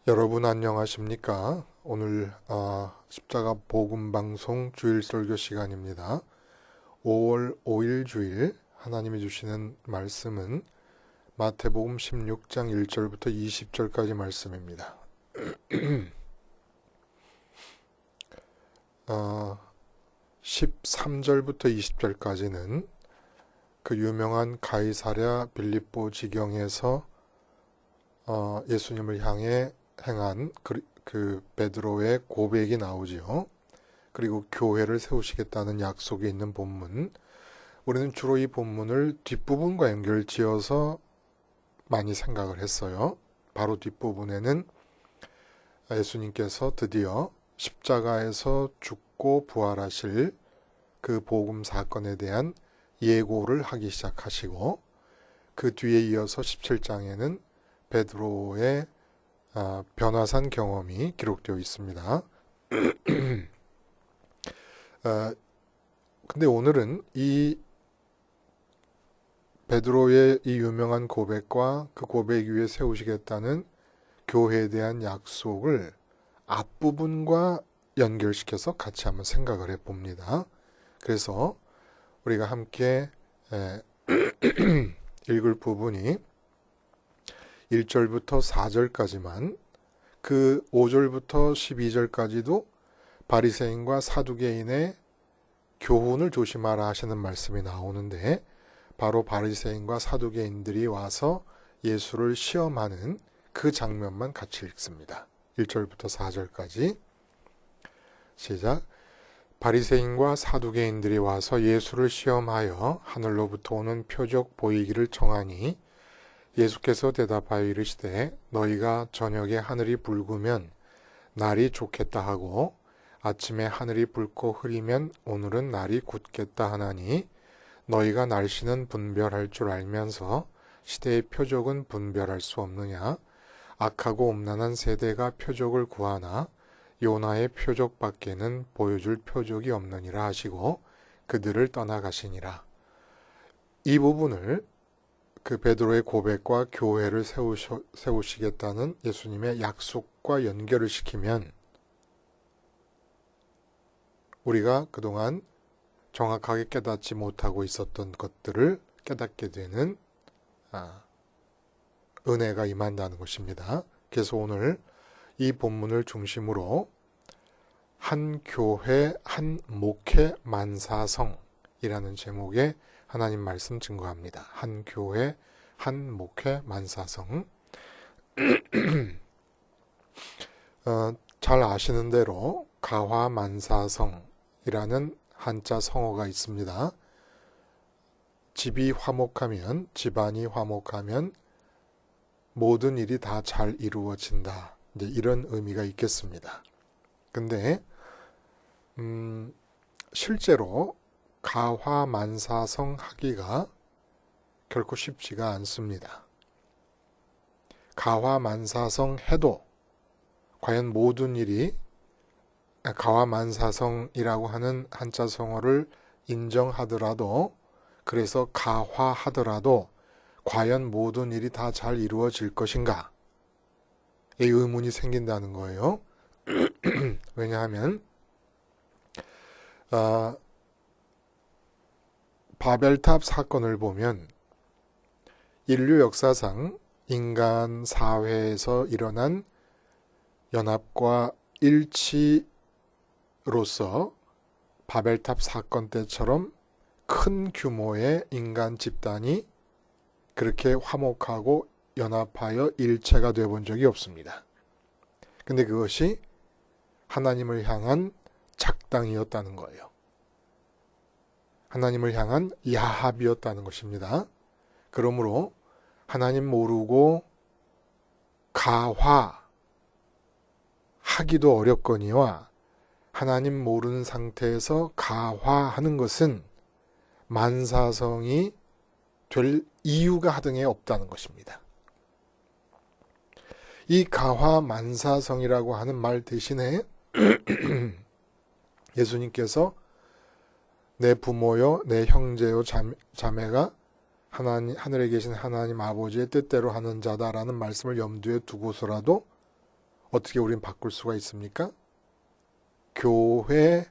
여러분 안녕하십니까? 오늘 십자가 복음 방송 주일 설교 시간입니다. 5월 5일 주일 하나님이 주시는 말씀은 마태복음 16장 1절부터 20절까지 말씀입니다. 13절부터 20절까지는 그 유명한 가이사랴 빌립보 지경에서 예수님을 향해 행한 그 베드로의 고백이 나오지요. 그리고 교회를 세우시겠다는 약속이 있는 본문. 우리는 주로 이 본문을 뒷부분과 연결지어서 많이 생각을 했어요. 바로 뒷부분에는 예수님께서 드디어 십자가에서 죽고 부활하실 그 복음 사건에 대한 예고를 하기 시작하시고, 그 뒤에 이어서 17장에는 베드로의 변화산 경험이 기록되어 있습니다. 근데 오늘은 이 베드로의 이 유명한 고백과 그 고백 위에 세우시겠다는 교회에 대한 약속을 앞부분과 연결시켜서 같이 한번 생각을 해봅니다. 그래서 우리가 함께 읽을 부분이 1절부터 4절까지만, 그 5절부터 12절까지도 바리새인과 사두개인의 교훈을 조심하라 하시는 말씀이 나오는데, 바로 바리새인과 사두개인들이 와서 예수를 시험하는 그 장면만 같이 읽습니다. 1절부터 4절까지 시작. 바리새인과 사두개인들이 와서 예수를 시험하여 하늘로부터 오는 표적 보이기를 청하니, 예수께서 대답하여 이르시되 너희가 저녁에 하늘이 붉으면 날이 좋겠다 하고 아침에 하늘이 붉고 흐리면 오늘은 날이 굳겠다 하나니, 너희가 날씨는 분별할 줄 알면서 시대의 표적은 분별할 수 없느냐? 악하고 음란한 세대가 표적을 구하나 요나의 표적밖에는 보여줄 표적이 없느니라 하시고 그들을 떠나가시니라. 이 부분을 그 베드로의 고백과 교회를 세우시겠다는 예수님의 약속과 연결을 시키면, 우리가 그동안 정확하게 깨닫지 못하고 있었던 것들을 깨닫게 되는 은혜가 임한다는 것입니다. 그래서 오늘 이 본문을 중심으로 한 교회 한 목회 만사성이라는 제목의 하나님 말씀 증거합니다. 한 교회 한 목회 만사성. 잘 아시는 대로 가화만사성이라는 한자 성어가 있습니다. 집이 화목하면, 집안이 화목하면 모든 일이 다 잘 이루어진다, 이제 이런 의미가 있겠습니다. 근데 실제로 가화만사성 하기가 결코 쉽지가 않습니다. 가화만사성 해도 과연 모든 일이, 가화만사성이라고 하는 한자 성어를 인정하더라도, 그래서 가화하더라도 과연 모든 일이 다 잘 이루어질 것인가? 이 의문이 생긴다는 거예요. 왜냐하면 바벨탑 사건을 보면 인류 역사상 인간 사회에서 일어난 연합과 일치로서 바벨탑 사건 때처럼 큰 규모의 인간 집단이 그렇게 화목하고 연합하여 일체가 되어 본 적이 없습니다. 근데 그것이 하나님을 향한 작당이었다는 거예요. 하나님을 향한 야합이었다는 것입니다. 그러므로 하나님 모르고 가화하기도 어렵거니와 하나님 모르는 상태에서 가화하는 것은 만사성이 될 이유가 하등에 없다는 것입니다. 이 가화만사성이라고 하는 말 대신에 예수님께서 내 부모요, 내 형제요, 자매가 하늘에 계신 하나님 아버지의 뜻대로 하는 자다라는 말씀을 염두에 두고서라도 어떻게 우린 바꿀 수가 있습니까? 교회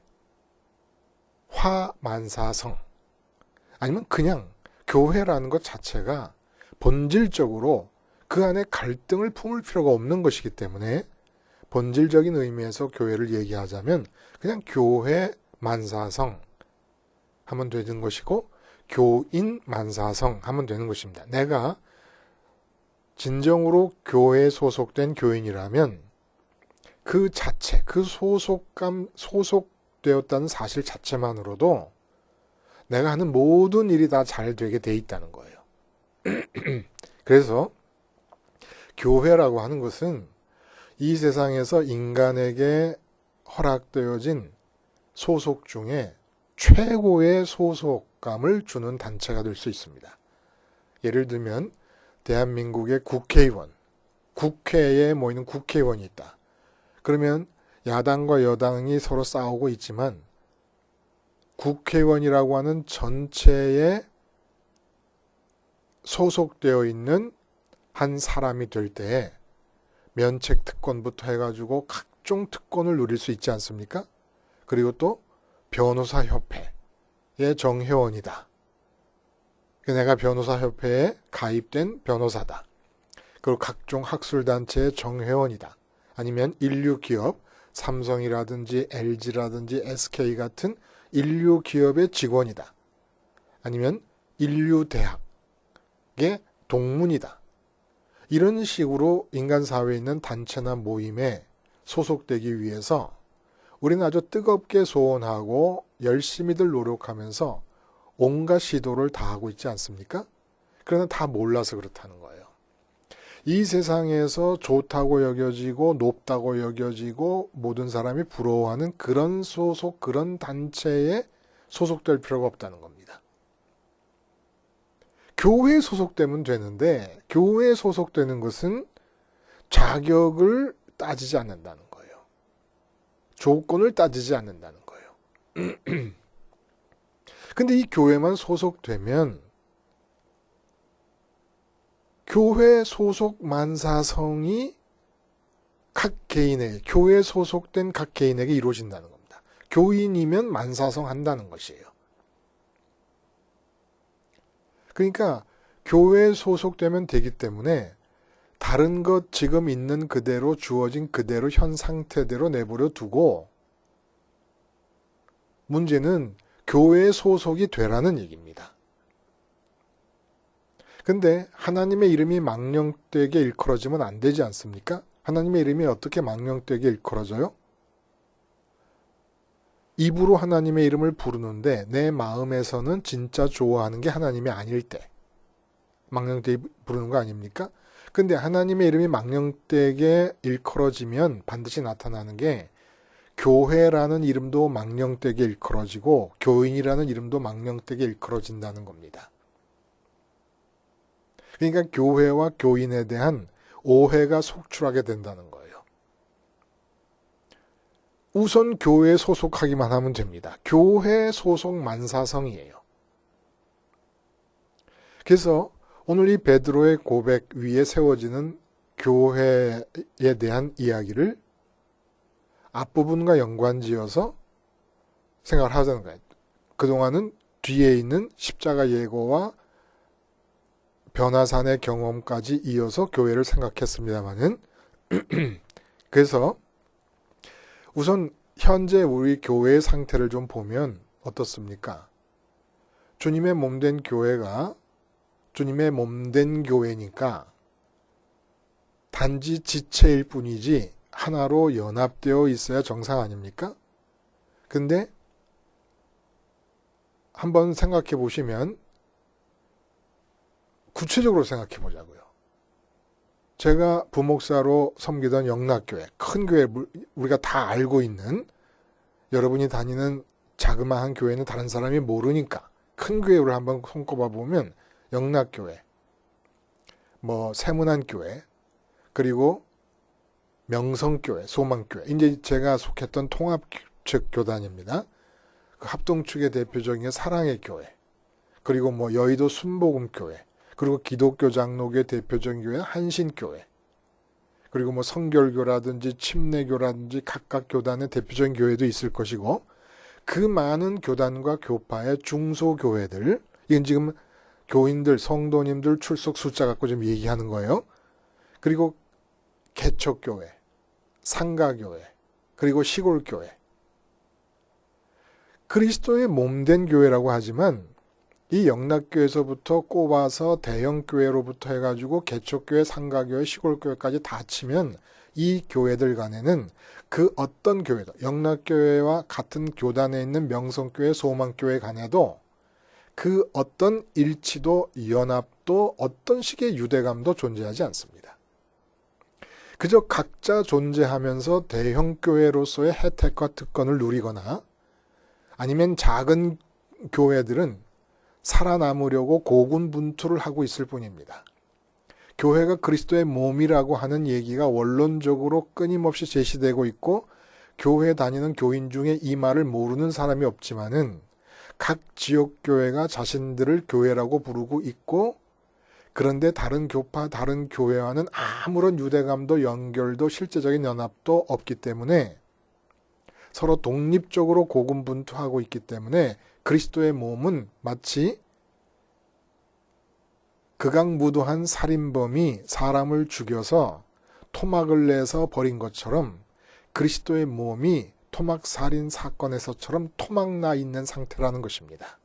화만사성, 아니면 그냥 교회라는 것 자체가 본질적으로 그 안에 갈등을 품을 필요가 없는 것이기 때문에 본질적인 의미에서 교회를 얘기하자면 그냥 교회 만사성 하면 되는 것이고, 교인 만사성 하면 되는 것입니다. 내가 진정으로 교회에 소속된 교인이라면 그 자체, 그 소속되었다는 사실 자체만으로도 내가 하는 모든 일이 다 잘 되게 돼 있다는 거예요. 그래서 교회라고 하는 것은 이 세상에서 인간에게 허락되어진 소속 중에 최고의 소속감을 주는 단체가 될 수 있습니다. 예를 들면 대한민국의 국회의원, 국회에 모이는 국회의원이 있다. 그러면 야당과 여당이 서로 싸우고 있지만 국회의원이라고 하는 전체에 소속되어 있는 한 사람이 될 때에 면책 특권부터 해가지고 각종 특권을 누릴 수 있지 않습니까? 그리고 또 변호사 협회의 정회원이다. 내가 변호사 협회에 가입된 변호사다. 그리고 각종 학술단체의 정회원이다. 아니면 인류기업, 삼성이라든지 LG라든지 SK 같은 인류기업의 직원이다. 아니면 인류대학의 동문이다. 이런 식으로 인간 사회에 있는 단체나 모임에 소속되기 위해서 우리는 아주 뜨겁게 소원하고 열심히들 노력하면서 온갖 시도를 다 하고 있지 않습니까? 그러나 다 몰라서 그렇다는 거예요. 이 세상에서 좋다고 여겨지고 높다고 여겨지고 모든 사람이 부러워하는 그런 그런 단체에 소속될 필요가 없다는 겁니다. 교회에 소속되면 되는데 교회에 소속되는 것은 자격을 따지지 않는다는 거예요. 조건을 따지지 않는다는 거예요. 근데 이 교회만 소속되면 교회 소속 만사성이 각 개인에게, 교회에 소속된 각 개인에게 이루어진다는 겁니다. 교인이면 만사성 한다는 것이에요. 그러니까 교회에 소속되면 되기 때문에 다른 것 지금 있는 그대로 주어진 그대로 현 상태대로 내버려 두고 문제는 교회에 소속이 되라는 얘기입니다. 근데 하나님의 이름이 망령되게 일컬어지면 안 되지 않습니까? 하나님의 이름이 어떻게 망령되게 일컬어져요? 입으로 하나님의 이름을 부르는데 내 마음에서는 진짜 좋아하는 게 하나님이 아닐 때 망령되게 부르는 거 아닙니까? 근데 하나님의 이름이 망령되게 일컬어지면 반드시 나타나는 게 교회라는 이름도 망령되게 일컬어지고 교인이라는 이름도 망령되게 일컬어진다는 겁니다. 그러니까 교회와 교인에 대한 오해가 속출하게 된다는 거예요. 우선 교회에 소속하기만 하면 됩니다. 교회 소속 만사성이에요. 그래서 오늘 이 베드로의 고백 위에 세워지는 교회에 대한 이야기를 앞부분과 연관지어서 생각을 하자는 거예요. 그동안은 뒤에 있는 십자가 예고와 변화산의 경험까지 이어서 교회를 생각했습니다만은 그래서 우선 현재 우리 교회의 상태를 좀 보면 어떻습니까? 주님의 몸된 교회가 주님의 몸된 교회니까 단지 지체일 뿐이지 하나로 연합되어 있어야 정상 아닙니까? 근데 한번 생각해 보시면 구체적으로 생각해 보자고요. 제가 부목사로 섬기던 영락교회, 큰 교회, 우리가 다 알고 있는, 여러분이 다니는 자그마한 교회는 다른 사람이 모르니까 큰 교회를 한번 손꼽아 보면 영락교회, 세문안교회, 그리고 명성교회, 소망교회, 이제 제가 속했던 통합 측 교단입니다. 그 합동 측의 대표적인 사랑의 교회, 그리고 여의도 순복음교회, 그리고 기독교 장로교의 대표적인 교회는 한신교회. 그리고 뭐 성결교라든지 침례교라든지 각각 교단의 대표적인 교회도 있을 것이고, 그 많은 교단과 교파의 중소교회들, 이건 지금 교인들, 성도님들 출석 숫자 갖고 좀 얘기하는 거예요. 그리고 개척교회, 상가교회, 그리고 시골교회. 그리스도의 몸된 교회라고 하지만 이 영락교회에서부터 꼽아서 대형교회로부터 해가지고 개척교회, 상가교회, 시골교회까지 다 치면 이 교회들 간에는 그 어떤 교회도, 영락교회와 같은 교단에 있는 명성교회, 소망교회 간에도 그 어떤 일치도, 연합도, 어떤 식의 유대감도 존재하지 않습니다. 그저 각자 존재하면서 대형교회로서의 혜택과 특권을 누리거나 아니면 작은 교회들은 살아남으려고 고군분투를 하고 있을 뿐입니다. 교회가 그리스도의 몸이라고 하는 얘기가 원론적으로 끊임없이 제시되고 있고, 교회 다니는 교인 중에 이 말을 모르는 사람이 없지만은 각 지역교회가 자신들을 교회라고 부르고 있고, 그런데 다른 교파, 다른 교회와는 아무런 유대감도 연결도 실제적인 연합도 없기 때문에 서로 독립적으로 고군분투하고 있기 때문에 그리스도의 몸은 마치 극악무도한 살인범이 사람을 죽여서 토막을 내서 버린 것처럼 그리스도의 몸이 토막살인 사건에서처럼 토막나 있는 상태라는 것입니다.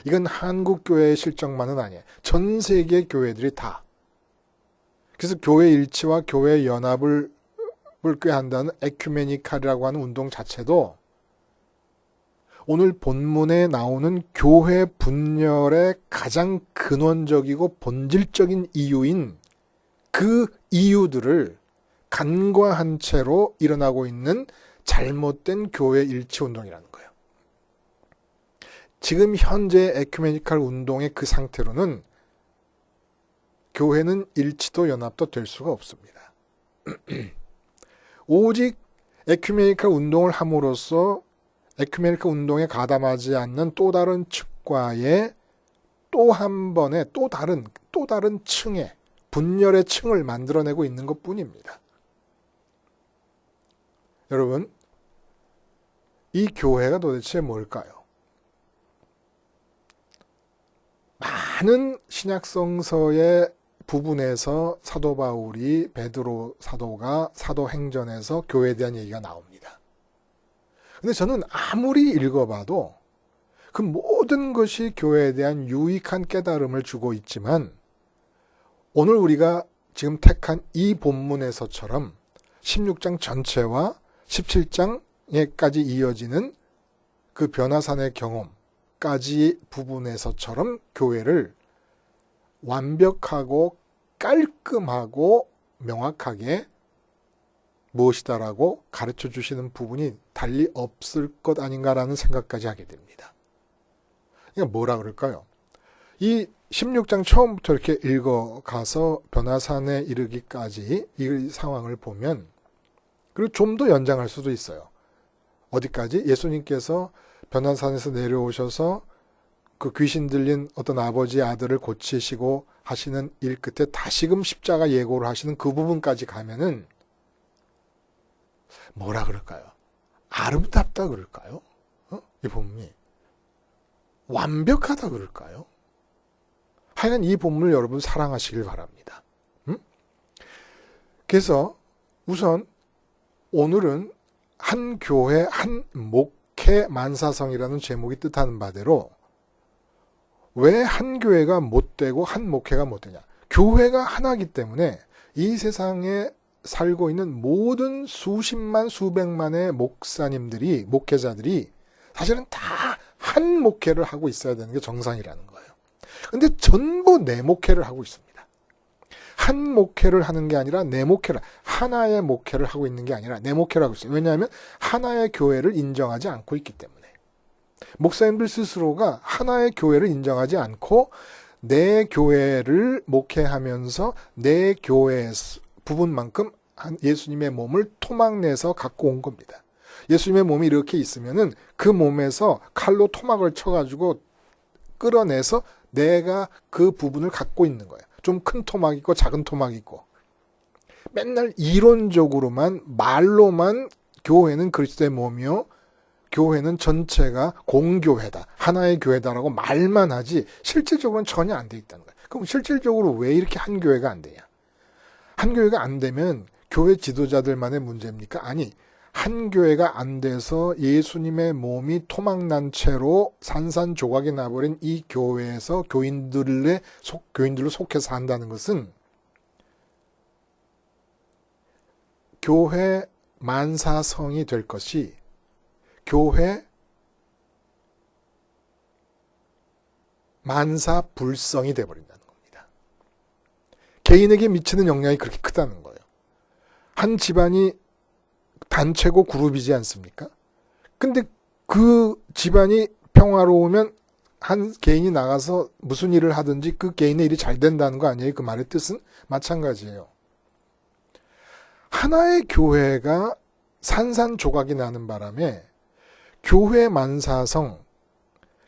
이건 한국 교회의 실정만은 아니에요. 전 세계 교회들이 다. 그래서 교회 일치와 교회 연합을 꾀한다는 에큐메니칼이라고 하는 운동 자체도 오늘 본문에 나오는 교회 분열의 가장 근원적이고 본질적인 이유인 그 이유들을 간과한 채로 일어나고 있는 잘못된 교회 일치 운동이라는 거예요. 지금 현재 에큐메니칼 운동의 그 상태로는 교회는 일치도 연합도 될 수가 없습니다. 오직 에큐메니칼 운동을 함으로써 에큐메니칼 운동에 가담하지 않는 또 다른 측과의 또 한 번의 또 다른 층의 분열의 층을 만들어내고 있는 것뿐입니다. 여러분, 이 교회가 도대체 뭘까요? 많은 신약성서의 부분에서 사도 바울이 베드로 사도가 사도행전에서 교회에 대한 얘기가 나옵니다. 근데 저는 아무리 읽어봐도 그 모든 것이 교회에 대한 유익한 깨달음을 주고 있지만 오늘 우리가 지금 택한 이 본문에서처럼 16장 전체와 17장에까지 이어지는 그 변화산의 경험까지 부분에서처럼 교회를 완벽하고 깔끔하고 명확하게 무엇이다라고 가르쳐 주시는 부분이 달리 없을 것 아닌가라는 생각까지 하게 됩니다. 그러니까 뭐라 그럴까요? 이 16장 처음부터 이렇게 읽어가서 변화산에 이르기까지 이 상황을 보면, 그리고 좀 더 연장할 수도 있어요. 어디까지? 예수님께서 변화산에서 내려오셔서 그 귀신 들린 어떤 아버지의 아들을 고치시고 하시는 일 끝에 다시금 십자가 예고를 하시는 그 부분까지 가면은 뭐라 그럴까요? 아름답다 그럴까요? 이 본문이 완벽하다 그럴까요? 하여간 이 본문을 여러분 사랑하시길 바랍니다. 그래서 우선 오늘은 한 교회 한 목회 만사성이라는 제목이 뜻하는 바대로 왜 한 교회가 못되고 한 목회가 못되냐? 교회가 하나이기 때문에 이 세상에 살고 있는 모든 수십만 수백만의 목사님들이, 목회자들이 사실은 다 한 목회를 하고 있어야 되는 게 정상이라는 거예요. 근데 전부 내 목회를 하고 있습니다. 한 목회를 하는 게 아니라 내 목회를, 하나의 목회를 하고 있는 게 아니라 내 목회를 하고 있어요. 왜냐하면 하나의 교회를 인정하지 않고 있기 때문에. 목사님들 스스로가 하나의 교회를 인정하지 않고 내 교회를 목회하면서 내 교회의 부분만큼 예수님의 몸을 토막내서 갖고 온 겁니다. 예수님의 몸이 이렇게 있으면은 그 몸에서 칼로 토막을 쳐가지고 끌어내서 내가 그 부분을 갖고 있는 거예요. 좀 큰 토막이 있고 작은 토막이 있고. 맨날 이론적으로만 말로만 교회는 그리스도의 몸이요, 교회는 전체가 공교회다, 하나의 교회다라고 말만 하지 실질적으로는 전혀 안 돼 있다는 거야. 그럼 실질적으로 왜 이렇게 한 교회가 안 되냐? 한 교회가 안 되면 교회 지도자들만의 문제입니까? 아니, 한 교회가 안 돼서 예수님의 몸이 토막난 채로 산산조각이 나버린 이 교회에서 교인들로 속해서 한다는 것은 교회 만사성이 될 것이 교회 만사불성이 되어버린다는 겁니다. 개인에게 미치는 영향이 그렇게 크다는 거예요. 한 집안이 단체고 그룹이지 않습니까? 근데 그 집안이 평화로우면 한 개인이 나가서 무슨 일을 하든지 그 개인의 일이 잘 된다는 거 아니에요? 그 말의 뜻은 마찬가지예요. 하나의 교회가 산산조각이 나는 바람에 교회 만사성,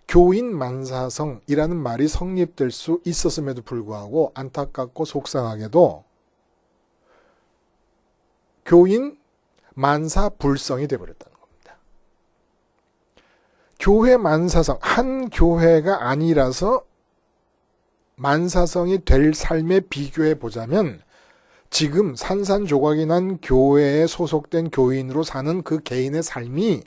교인 만사성이라는 말이 성립될 수 있었음에도 불구하고 안타깝고 속상하게도 교인 만사불성이 되어버렸다는 겁니다. 교회 만사성, 한 교회가 아니라서 만사성이 될 삶에 비교해 보자면 지금 산산조각이 난 교회에 소속된 교인으로 사는 그 개인의 삶이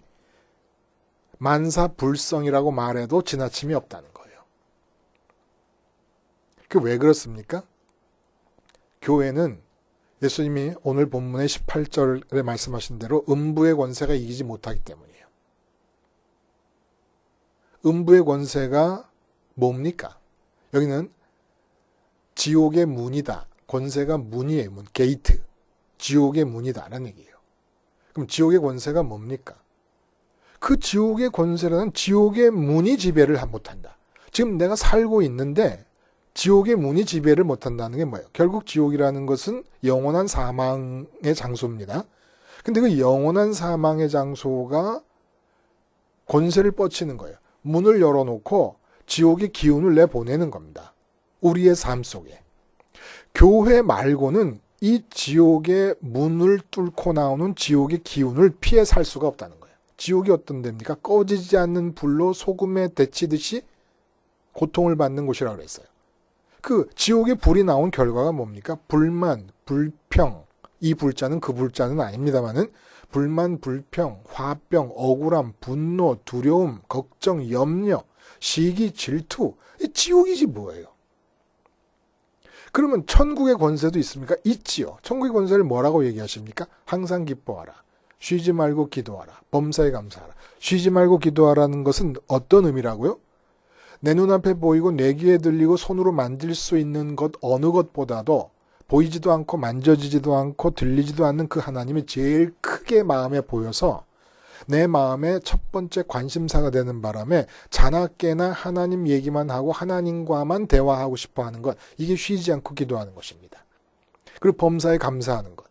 만사불성이라고 말해도 지나침이 없다는 거예요. 그게 왜 그렇습니까? 교회는 예수님이 오늘 본문의 18절에 말씀하신 대로 음부의 권세가 이기지 못하기 때문이에요. 음부의 권세가 뭡니까? 여기는 지옥의 문이다. 권세가 문이에요. 문, 게이트. 지옥의 문이다라는 얘기예요. 그럼 지옥의 권세가 뭡니까? 그 지옥의 권세라는 지옥의 문이 지배를 못한다. 지금 내가 살고 있는데 지옥의 문이 지배를 못한다는 게 뭐예요? 결국 지옥이라는 것은 영원한 사망의 장소입니다. 근데 그 영원한 사망의 장소가 권세를 뻗치는 거예요. 문을 열어놓고 지옥의 기운을 내보내는 겁니다. 우리의 삶 속에. 교회 말고는 이 지옥의 문을 뚫고 나오는 지옥의 기운을 피해 살 수가 없다는 거예요. 지옥이 어떤 데입니까? 꺼지지 않는 불로 소금에 데치듯이 고통을 받는 곳이라고 그랬어요. 그 지옥의 불이 나온 결과가 뭡니까? 불만, 불평. 이 불자는 그 불자는 아닙니다만은 불만, 불평, 화병, 억울함, 분노, 두려움, 걱정, 염려, 시기, 질투. 이 지옥이지 뭐예요. 그러면 천국의 권세도 있습니까? 있지요. 천국의 권세를 뭐라고 얘기하십니까? 항상 기뻐하라. 쉬지 말고 기도하라. 범사에 감사하라. 쉬지 말고 기도하라는 것은 어떤 의미라고요? 내 눈앞에 보이고 내 귀에 들리고 손으로 만질 수 있는 것 어느 것보다도 보이지도 않고 만져지지도 않고 들리지도 않는 그 하나님이 제일 크게 마음에 보여서 내 마음의 첫 번째 관심사가 되는 바람에 자나깨나 하나님 얘기만 하고 하나님과만 대화하고 싶어 하는 것, 이게 쉬지 않고 기도하는 것입니다. 그리고 범사에 감사하는 것.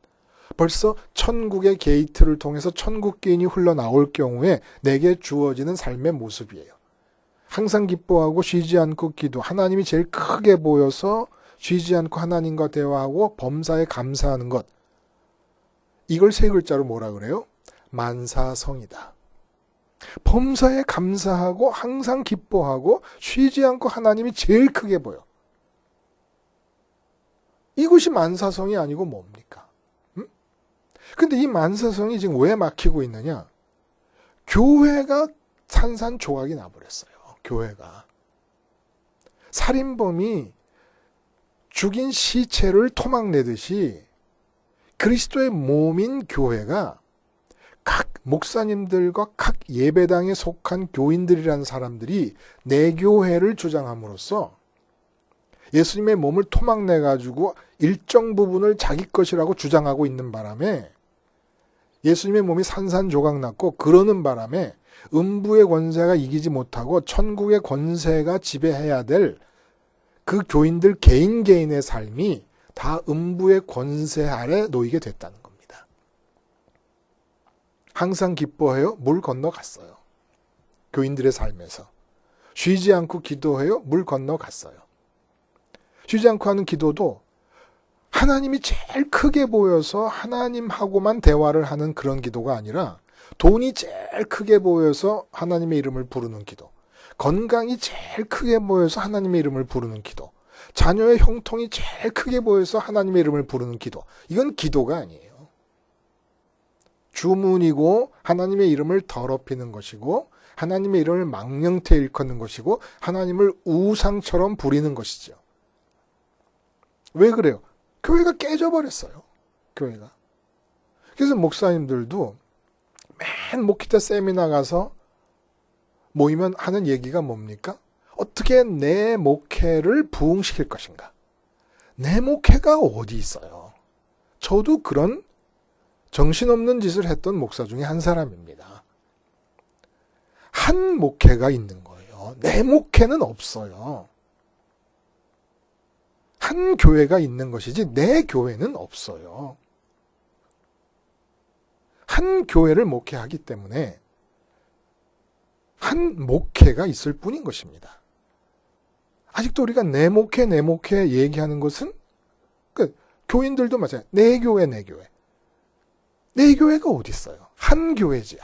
벌써 천국의 게이트를 통해서 천국 기인이 흘러나올 경우에 내게 주어지는 삶의 모습이에요. 항상 기뻐하고 쉬지 않고 기도. 하나님이 제일 크게 보여서 쉬지 않고 하나님과 대화하고 범사에 감사하는 것. 이걸 세 글자로 뭐라 그래요? 만사성이다. 범사에 감사하고 항상 기뻐하고 쉬지 않고 하나님이 제일 크게 보여. 이것이 만사성이 아니고 뭡니까? 근데 이 만사성이 지금 왜 막히고 있느냐? 교회가 산산조각이 나버렸어요. 교회가. 살인범이 죽인 시체를 토막내듯이 그리스도의 몸인 교회가 각 목사님들과 각 예배당에 속한 교인들이라는 사람들이 내 교회를 주장함으로써 예수님의 몸을 토막내가지고 일정 부분을 자기 것이라고 주장하고 있는 바람에 예수님의 몸이 산산조각 났고 그러는 바람에 음부의 권세가 이기지 못하고 천국의 권세가 지배해야 될 그 교인들 개인의 삶이 다 음부의 권세 아래 놓이게 됐다는 겁니다. 항상 기뻐해요? 물 건너갔어요. 교인들의 삶에서. 쉬지 않고 기도해요? 물 건너갔어요. 쉬지 않고 하는 기도도 하나님이 제일 크게 보여서 하나님하고만 대화를 하는 그런 기도가 아니라 돈이 제일 크게 보여서 하나님의 이름을 부르는 기도, 건강이 제일 크게 보여서 하나님의 이름을 부르는 기도, 자녀의 형통이 제일 크게 보여서 하나님의 이름을 부르는 기도. 이건 기도가 아니에요. 주문이고 하나님의 이름을 더럽히는 것이고 하나님의 이름을 망령되이 일컫는 것이고 하나님을 우상처럼 부리는 것이죠. 왜 그래요? 교회가 깨져버렸어요. 교회가. 그래서 목사님들도 맨 목회자 세미나 가서 모이면 하는 얘기가 뭡니까? 어떻게 내 목회를 부흥시킬 것인가? 내 목회가 어디 있어요? 저도 그런 정신없는 짓을 했던 목사 중에 한 사람입니다. 한 목회가 있는 거예요. 내 목회는 없어요. 한 교회가 있는 것이지 내 교회는 없어요. 한 교회를 목회하기 때문에 한 목회가 있을 뿐인 것입니다. 아직도 우리가 내 목회 얘기하는 것은 교인들도 마찬가지예요. 내 교회. 내 교회가 어디 있어요? 한 교회지.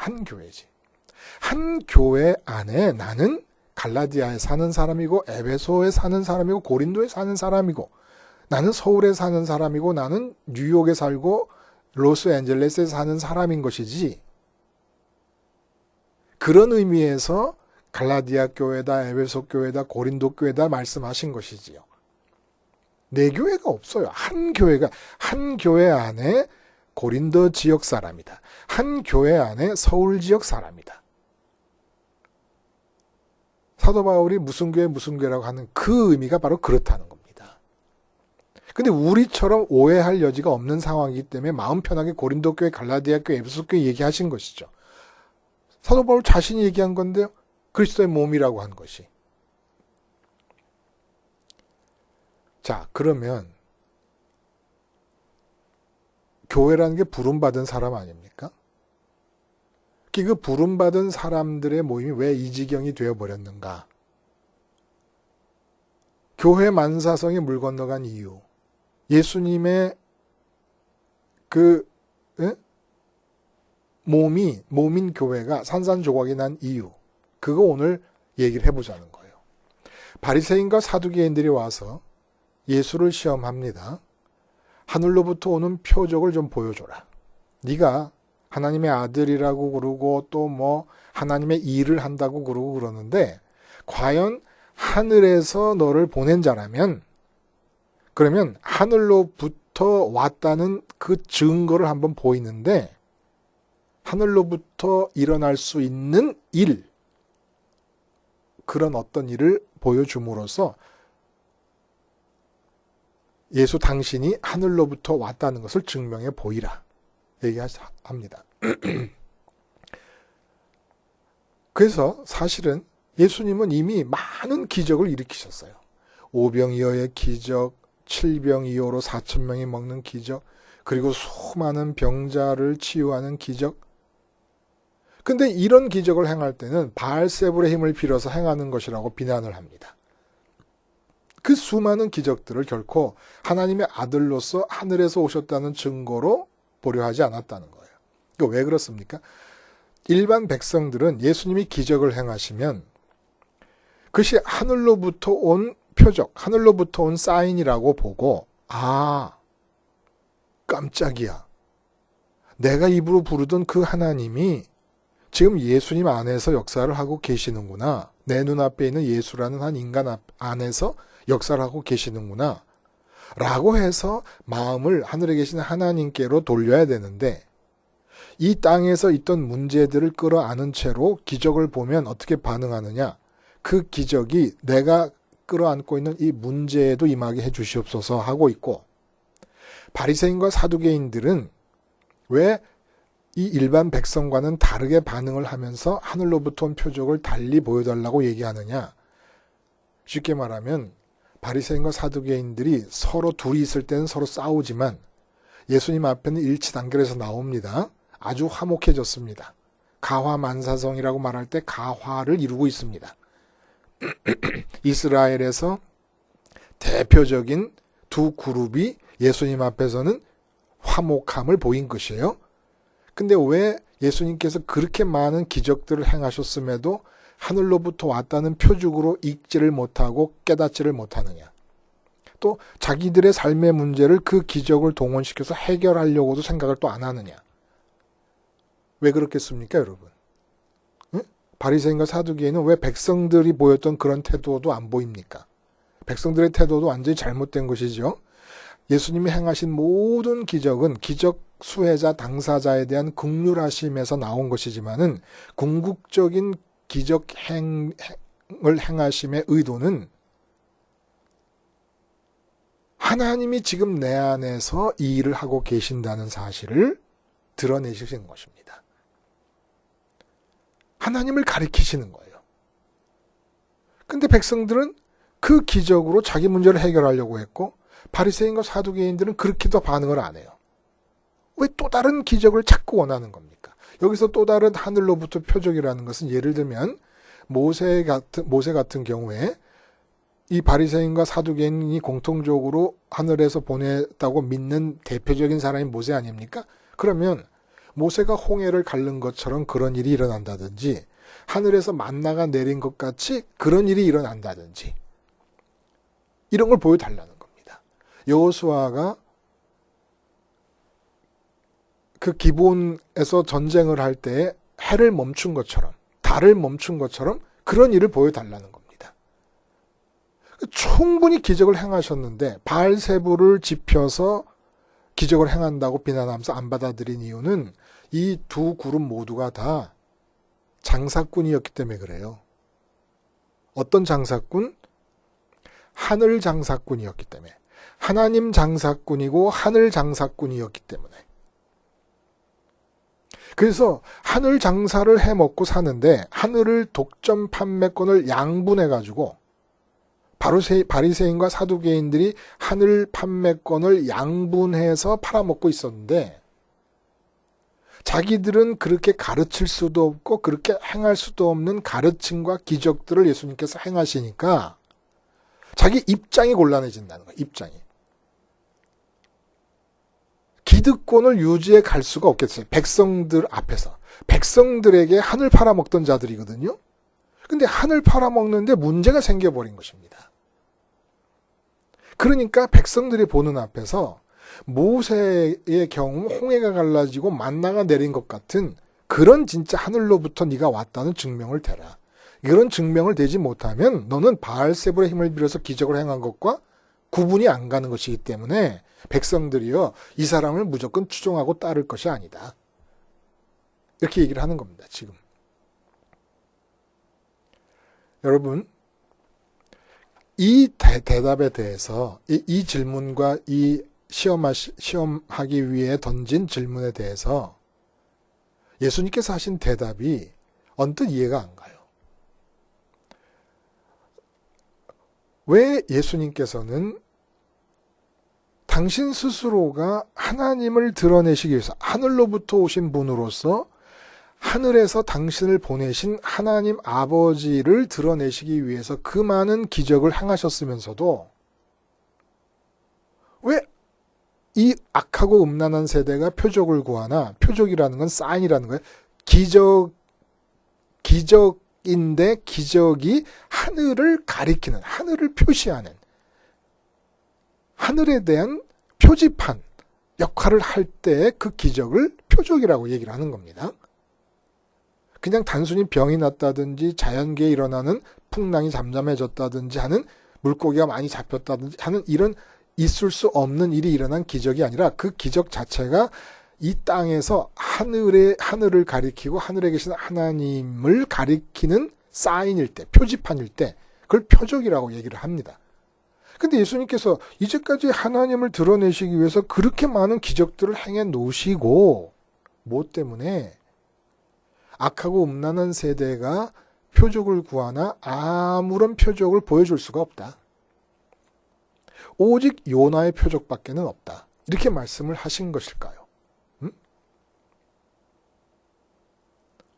한 교회 안에 나는 갈라디아에 사는 사람이고 에베소에 사는 사람이고 고린도에 사는 사람이고 나는 서울에 사는 사람이고 나는 뉴욕에 살고 로스앤젤레스에 사는 사람인 것이지, 그런 의미에서 갈라디아 교회다, 에베소 교회다, 고린도 교회다 말씀하신 것이지요. 내 교회가 없어요. 한 교회 안에 고린도 지역 사람이다. 한 교회 안에 서울 지역 사람이다. 사도 바울이 무슨 교회라고 하는 그 의미가 바로 그렇다는 겁니다. 근데 우리처럼 오해할 여지가 없는 상황이기 때문에 마음 편하게 고린도 교회, 갈라디아 교회, 에베소 교회 얘기하신 것이죠. 사도 바울 자신이 얘기한 건데요. 그리스도의 몸이라고 한 것이. 자, 그러면 교회라는 게 부름받은 사람 아닙니까? 그 부름받은 사람들의 모임이 왜 이 지경이 되어버렸는가? 교회 만사성이 물 건너간 이유, 예수님의 몸인 교회가 산산조각이 난 이유, 그거 오늘 얘기를 해보자는 거예요. 바리새인과 사두개인들이 와서 예수를 시험합니다. 하늘로부터 오는 표적을 좀 보여줘라. 네가 하나님의 아들이라고 그러고 또 하나님의 일을 한다고 그러고 그러는데 과연 하늘에서 너를 보낸 자라면 그러면 하늘로부터 왔다는 그 증거를 한번 보이는데 하늘로부터 일어날 수 있는 일, 그런 어떤 일을 보여줌으로써 예수 당신이 하늘로부터 왔다는 것을 증명해 보이라 얘기합니다. 그래서 사실은 예수님은 이미 많은 기적을 일으키셨어요. 오병이어의 기적, 7병이어로 4,000명이 먹는 기적, 그리고 수많은 병자를 치유하는 기적. 근데 이런 기적을 행할 때는 바알세불의 힘을 빌어서 행하는 것이라고 비난을 합니다. 그 수많은 기적들을 결코 하나님의 아들로서 하늘에서 오셨다는 증거로 보려 하지 않았다는 거예요. 왜 그렇습니까? 일반 백성들은 예수님이 기적을 행하시면 그것이 하늘로부터 온 표적, 하늘로부터 온 사인이라고 보고, 아, 깜짝이야. 내가 입으로 부르던 그 하나님이 지금 예수님 안에서 역사를 하고 계시는구나. 내 눈앞에 있는 예수라는 한 인간 안에서 역사를 하고 계시는구나. 라고 해서 마음을 하늘에 계신 하나님께로 돌려야 되는데, 이 땅에서 있던 문제들을 끌어안은 채로 기적을 보면 어떻게 반응하느냐? 그 기적이 내가 끌어안고 있는 이 문제에도 임하게 해 주시옵소서 하고 있고, 바리새인과 사두개인들은 왜 이 일반 백성과는 다르게 반응을 하면서 하늘로부터 온 표적을 달리 보여달라고 얘기하느냐? 쉽게 말하면 바리새인과 사두개인들이 서로 둘이 있을 때는 서로 싸우지만 예수님 앞에는 일치단결해서 나옵니다. 아주 화목해졌습니다. 가화만사성이라고 말할 때 가화를 이루고 있습니다. 이스라엘에서 대표적인 두 그룹이 예수님 앞에서는 화목함을 보인 것이에요. 근데 왜 예수님께서 그렇게 많은 기적들을 행하셨음에도 하늘로부터 왔다는 표적으로 읽지를 못하고 깨닫지를 못하느냐? 또 자기들의 삶의 문제를 그 기적을 동원시켜서 해결하려고도 생각을 또 안 하느냐? 왜 그렇겠습니까, 여러분? 응? 바리새인과 사두개인은 왜 백성들이 보였던 그런 태도도 안 보입니까? 백성들의 태도도 완전히 잘못된 것이죠. 예수님이 행하신 모든 기적은 기적 수혜자 당사자에 대한 긍휼하심에서 나온 것이지만은 궁극적인 기적 행을 행하심의 의도는 하나님이 지금 내 안에서 이 일을 하고 계신다는 사실을 드러내시는 것입니다. 하나님을 가리키시는 거예요. 근데 백성들은 그 기적으로 자기 문제를 해결하려고 했고 바리새인과 사두개인들은 그렇게도 반응을 안 해요. 왜 또 다른 기적을 자꾸 원하는 겁니까? 여기서 또 다른 하늘로부터 표적이라는 것은 예를 들면 모세 같은 경우에 이 바리새인과 사두개인이 공통적으로 하늘에서 보냈다고 믿는 대표적인 사람이 모세 아닙니까? 그러면 모세가 홍해를 가른 것처럼 그런 일이 일어난다든지 하늘에서 만나가 내린 것 같이 그런 일이 일어난다든지 이런 걸 보여달라는 겁니다. 여호수아가 그 기브온에서 전쟁을 할 때 해를 멈춘 것처럼 달을 멈춘 것처럼 그런 일을 보여달라는 겁니다. 충분히 기적을 행하셨는데 바알세불을 지펴서 기적을 행한다고 비난하면서 안 받아들인 이유는 이 두 그룹 모두가 다 장사꾼이었기 때문에 그래요. 어떤 장사꾼? 하늘 장사꾼이었기 때문에. 하나님 장사꾼이고 하늘 장사꾼이었기 때문에. 그래서 하늘 장사를 해먹고 사는데 하늘을 독점 판매권을 양분해가지고 바리새인과 사두개인들이 하늘 판매권을 양분해서 팔아먹고 있었는데 자기들은 그렇게 가르칠 수도 없고 그렇게 행할 수도 없는 가르침과 기적들을 예수님께서 행하시니까 자기 입장이 곤란해진다는 거예요. 입장이. 기득권을 유지해 갈 수가 없겠어요. 백성들 앞에서. 백성들에게 하늘 팔아먹던 자들이거든요. 근데 하늘 팔아먹는데 문제가 생겨버린 것입니다. 그러니까 백성들이 보는 앞에서 모세의 경우 홍해가 갈라지고 만나가 내린 것 같은 그런 진짜 하늘로부터 네가 왔다는 증명을 대라. 이런 증명을 대지 못하면 너는 바알세불의 힘을 빌어서 기적을 행한 것과 구분이 안 가는 것이기 때문에 백성들이요 이 사람을 무조건 추종하고 따를 것이 아니다. 이렇게 얘기를 하는 겁니다. 지금. 여러분 이 대답에 대해서 이 질문과 이 시험하기 위해 던진 질문에 대해서 예수님께서 하신 대답이 언뜻 이해가 안 가요. 왜 예수님께서는 당신 스스로가 하나님을 드러내시기 위해서 하늘로부터 오신 분으로서 하늘에서 당신을 보내신 하나님 아버지를 드러내시기 위해서 그 많은 기적을 행하셨으면서도 왜 이 악하고 음란한 세대가 표적을 구하나 표적이라는 건 사인이라는 거예요. 기적인데 기적이 하늘을 가리키는 하늘을 표시하는 하늘에 대한 표지판 역할을 할 때 그 기적을 표적이라고 얘기를 하는 겁니다. 그냥 단순히 병이 났다든지 자연계에 일어나는 풍랑이 잠잠해졌다든지 하는 물고기가 많이 잡혔다든지 하는 이런 있을 수 없는 일이 일어난 기적이 아니라 그 기적 자체가 이 땅에서 하늘을 가리키고 하늘에 계신 하나님을 가리키는 사인일 때, 표지판일 때 그걸 표적이라고 얘기를 합니다. 근데 예수님께서 이제까지 하나님을 드러내시기 위해서 그렇게 많은 기적들을 행해 놓으시고 뭐 때문에 악하고 음란한 세대가 표적을 구하나 아무런 표적을 보여줄 수가 없다. 오직 요나의 표적밖에는 없다. 이렇게 말씀을 하신 것일까요?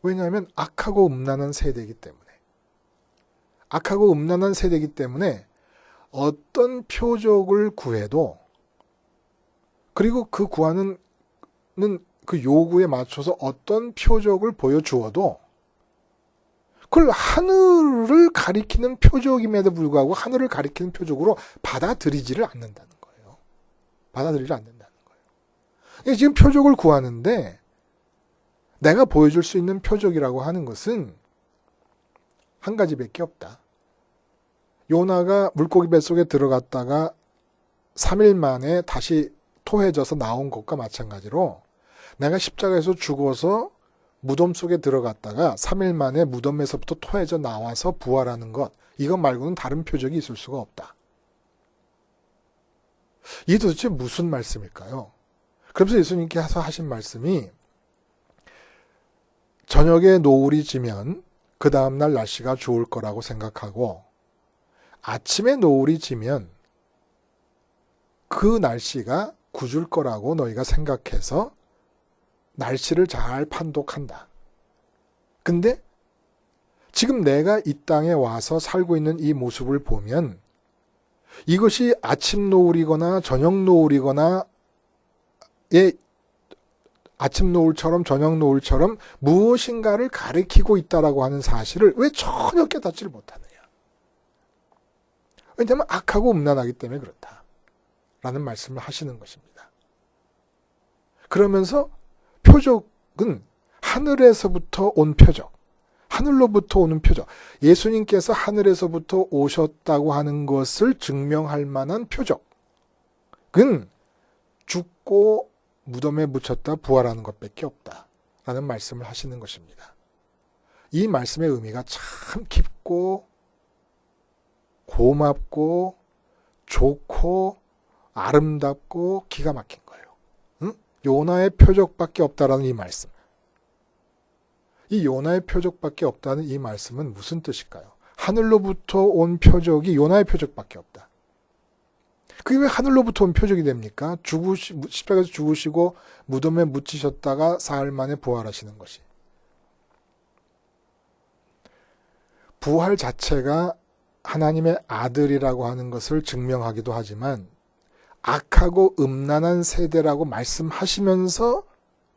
왜냐하면 악하고 음란한 세대이기 때문에. 악하고 음란한 세대이기 때문에 어떤 표적을 구해도 그리고 그 구하는 그 요구에 맞춰서 어떤 표적을 보여주어도 그걸 하늘을 가리키는 표적임에도 불구하고 하늘을 가리키는 표적으로 받아들이지를 않는다는 거예요. 받아들이지 않는다는 거예요. 그러니까 지금 표적을 구하는데 내가 보여줄 수 있는 표적이라고 하는 것은 한 가지밖에 없다. 요나가 물고기 뱃속에 들어갔다가 3일 만에 다시 토해져서 나온 것과 마찬가지로 내가 십자가에서 죽어서 무덤 속에 들어갔다가 3일 만에 무덤에서부터 토해져 나와서 부활하는 것, 이것 말고는 다른 표적이 있을 수가 없다. 이게 도대체 무슨 말씀일까요? 그래서 예수님께서 하신 말씀이 저녁에 노을이 지면 그 다음날 날씨가 좋을 거라고 생각하고 아침에 노을이 지면 그 날씨가 굳을 거라고 너희가 생각해서 날씨를 잘 판독한다. 근데 지금 내가 이 땅에 와서 살고 있는 이 모습을 보면 이것이 아침 노을이거나 저녁 노을이거나 아침 노을처럼 저녁 노을처럼 무엇인가를 가리키고 있다라고 하는 사실을 왜 전혀 깨닫지를 못하느냐. 왜냐하면 악하고 음란하기 때문에 그렇다. 라는 말씀을 하시는 것입니다. 그러면서 표적은 하늘에서부터 온 표적, 하늘로부터 오는 표적, 예수님께서 하늘에서부터 오셨다고 하는 것을 증명할 만한 표적은 죽고 무덤에 묻혔다 부활하는 것밖에 없다. 라는 말씀을 하시는 것입니다. 이 말씀의 의미가 참 깊고 고맙고 좋고 아름답고 기가 막힌 거예요. 응? 요나의 표적밖에 없다라는 이 말씀. 이 요나의 표적밖에 없다는 이 말씀은 무슨 뜻일까요? 하늘로부터 온 표적이 요나의 표적밖에 없다. 그게 왜 하늘로부터 온 표적이 됩니까? 십자가에서 죽으시고 무덤에 묻히셨다가 사흘 만에 부활하시는 것이. 부활 자체가 하나님의 아들이라고 하는 것을 증명하기도 하지만 악하고 음란한 세대라고 말씀하시면서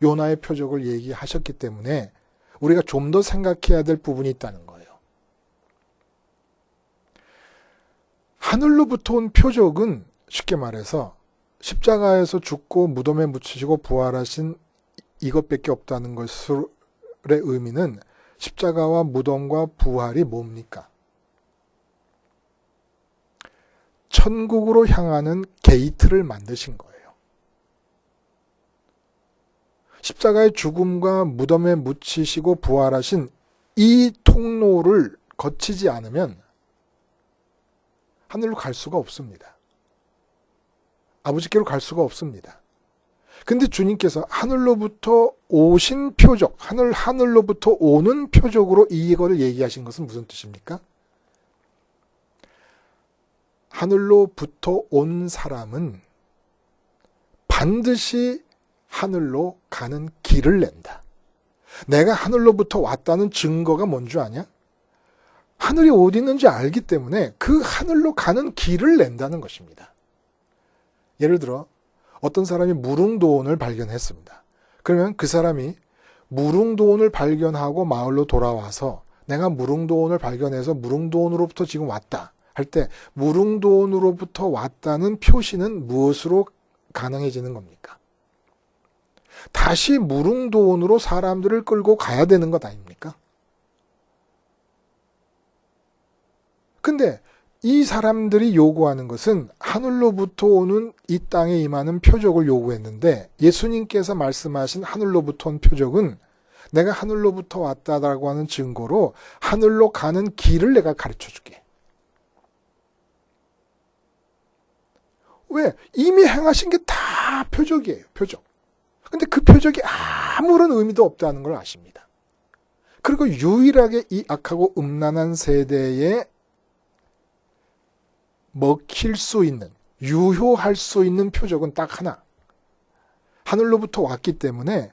요나의 표적을 얘기하셨기 때문에 우리가 좀 더 생각해야 될 부분이 있다는 거예요. 하늘로부터 온 표적은 쉽게 말해서 십자가에서 죽고 무덤에 묻히시고 부활하신 이것밖에 없다는 것의 의미는 십자가와 무덤과 부활이 뭡니까? 천국으로 향하는 게이트를 만드신 거예요. 십자가의 죽음과 무덤에 묻히시고 부활하신 이 통로를 거치지 않으면 하늘로 갈 수가 없습니다. 아버지께로 갈 수가 없습니다. 근데 주님께서 하늘로부터 오신 표적, 하늘로부터 오는 표적으로 이거를 얘기하신 것은 무슨 뜻입니까? 하늘로부터 온 사람은 반드시 하늘로 가는 길을 낸다. 내가 하늘로부터 왔다는 증거가 뭔 줄 아냐? 하늘이 어디 있는지 알기 때문에 그 하늘로 가는 길을 낸다는 것입니다. 예를 들어 어떤 사람이 무릉도원을 발견했습니다. 그러면 그 사람이 무릉도원을 발견하고 마을로 돌아와서 내가 무릉도원을 발견해서 무릉도원으로부터 지금 왔다 할 때 무릉도원으로부터 왔다는 표시는 무엇으로 가능해지는 겁니까? 다시 무릉도원으로 사람들을 끌고 가야 되는 것 아닙니까? 근데 이 사람들이 요구하는 것은 하늘로부터 오는 이 땅에 임하는 표적을 요구했는데 예수님께서 말씀하신 하늘로부터 온 표적은 내가 하늘로부터 왔다라고 하는 증거로 하늘로 가는 길을 내가 가르쳐 줄게. 왜? 이미 행하신 게 다 표적이에요. 표적. 근데 그 표적이 아무런 의미도 없다는 걸 아십니다. 그리고 유일하게 이 악하고 음란한 세대에 먹힐 수 있는, 유효할 수 있는 표적은 딱 하나. 하늘로부터 왔기 때문에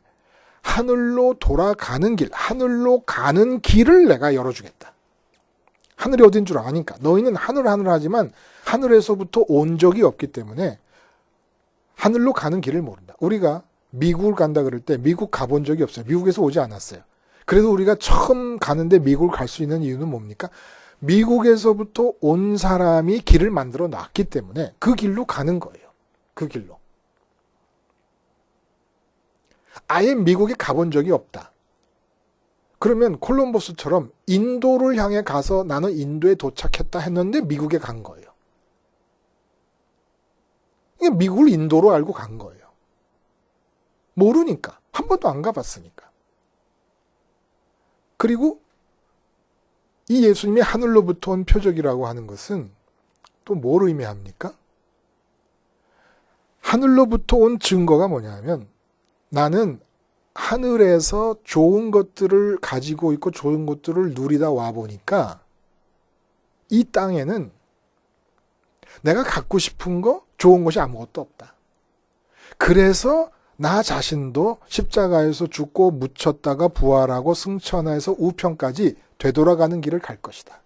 하늘로 돌아가는 길, 하늘로 가는 길을 내가 열어주겠다. 하늘이 어딘 줄 아니까. 너희는 하늘 하지만 하늘에서부터 온 적이 없기 때문에 하늘로 가는 길을 모른다. 우리가 미국을 간다 그럴 때 미국 가본 적이 없어요. 미국에서 오지 않았어요. 그래도 우리가 처음 가는데 미국을 갈 수 있는 이유는 뭡니까? 미국에서부터 온 사람이 길을 만들어 놨기 때문에 그 길로 가는 거예요. 그 길로. 아예 미국에 가본 적이 없다. 그러면 콜럼버스처럼 인도를 향해 가서 나는 인도에 도착했다 했는데 미국에 간 거예요. 이게 미국을 인도로 알고 간 거예요. 모르니까. 한 번도 안 가봤으니까. 그리고 이 예수님이 하늘로부터 온 표적이라고 하는 것은 또 뭘 의미합니까? 하늘로부터 온 증거가 뭐냐면 나는 하늘에서 좋은 것들을 가지고 있고 좋은 것들을 누리다 와보니까 이 땅에는 내가 갖고 싶은 거, 좋은 것이 아무것도 없다. 그래서 나 자신도 십자가에서 죽고 묻혔다가 부활하고 승천해서 우편까지 되돌아가는 길을 갈 것이다.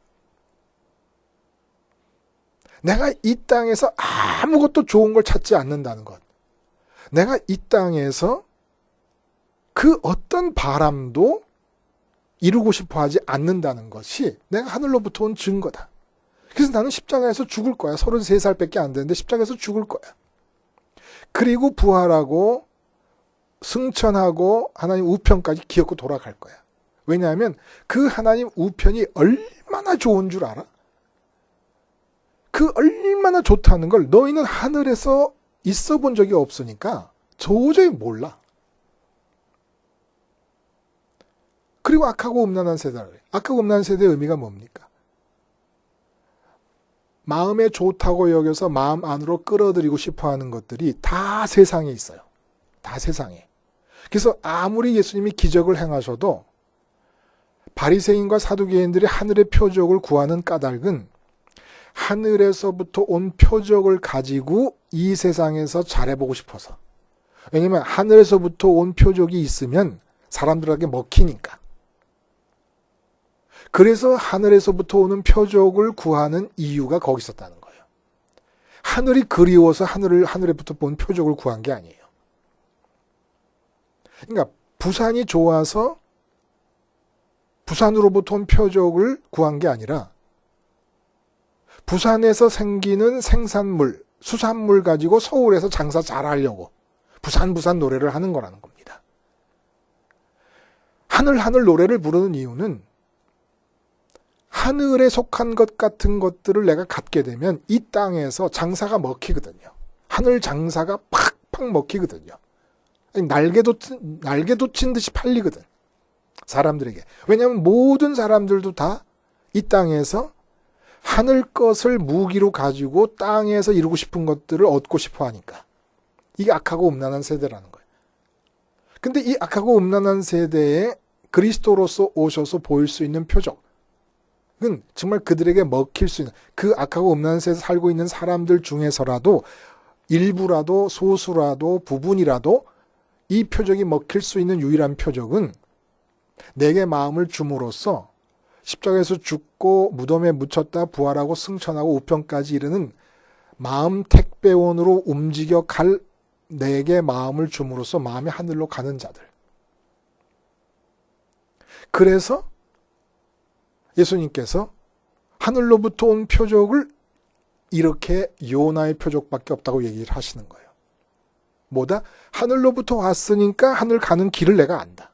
내가 이 땅에서 아무것도 좋은 걸 찾지 않는다는 것. 내가 이 땅에서 그 어떤 바람도 이루고 싶어 하지 않는다는 것이 내가 하늘로부터 온 증거다. 그래서 나는 십자가에서 죽을 거야. 33살밖에 안 되는데 십자가에서 죽을 거야. 그리고 부활하고 승천하고 하나님 우편까지 기어코 돌아갈 거야. 왜냐하면 그 하나님 우편이 얼마나 좋은 줄 알아? 그 얼마나 좋다는 걸 너희는 하늘에서 있어 본 적이 없으니까 도저히 몰라. 그리고 악하고 음란한 세대라 그래. 악하고 음란한 세대의 의미가 뭡니까? 마음에 좋다고 여겨서 마음 안으로 끌어들이고 싶어하는 것들이 다 세상에 있어요. 다 세상에. 그래서 아무리 예수님이 기적을 행하셔도 바리새인과 사두개인들이 하늘의 표적을 구하는 까닭은 하늘에서부터 온 표적을 가지고 이 세상에서 잘해보고 싶어서. 왜냐면 하늘에서부터 온 표적이 있으면 사람들에게 먹히니까. 그래서 하늘에서부터 오는 표적을 구하는 이유가 거기 있었다는 거예요. 하늘이 그리워서 하늘에부터 본 표적을 구한 게 아니에요. 그러니까 부산이 좋아서 부산으로부터 온 표적을 구한 게 아니라 부산에서 생기는 생산물, 수산물 가지고 서울에서 장사 잘하려고 부산 노래를 하는 거라는 겁니다. 하늘 노래를 부르는 이유는 하늘에 속한 것 같은 것들을 내가 갖게 되면 이 땅에서 장사가 먹히거든요. 하늘 장사가 팍팍 먹히거든요. 날개도 친 듯이 팔리거든. 사람들에게. 왜냐하면 모든 사람들도 다 이 땅에서 하늘 것을 무기로 가지고 땅에서 이루고 싶은 것들을 얻고 싶어 하니까. 이게 악하고 음란한 세대라는 거예요. 근데 이 악하고 음란한 세대에 그리스도로서 오셔서 보일 수 있는 표적은 정말 그들에게 먹힐 수 있는, 그 악하고 음란한 세대에 살고 있는 사람들 중에서라도 일부라도 소수라도 부분이라도 이 표적이 먹힐 수 있는 유일한 표적은 내게 마음을 줌으로써 십자가에서 죽고 무덤에 묻혔다 부활하고 승천하고 우편까지 이르는 마음 택배원으로 움직여 갈 내게 마음을 줌으로써 마음이 하늘로 가는 자들. 그래서 예수님께서 하늘로부터 온 표적을 이렇게 요나의 표적밖에 없다고 얘기를 하시는 거예요. 뭐다? 하늘로부터 왔으니까 하늘 가는 길을 내가 안다.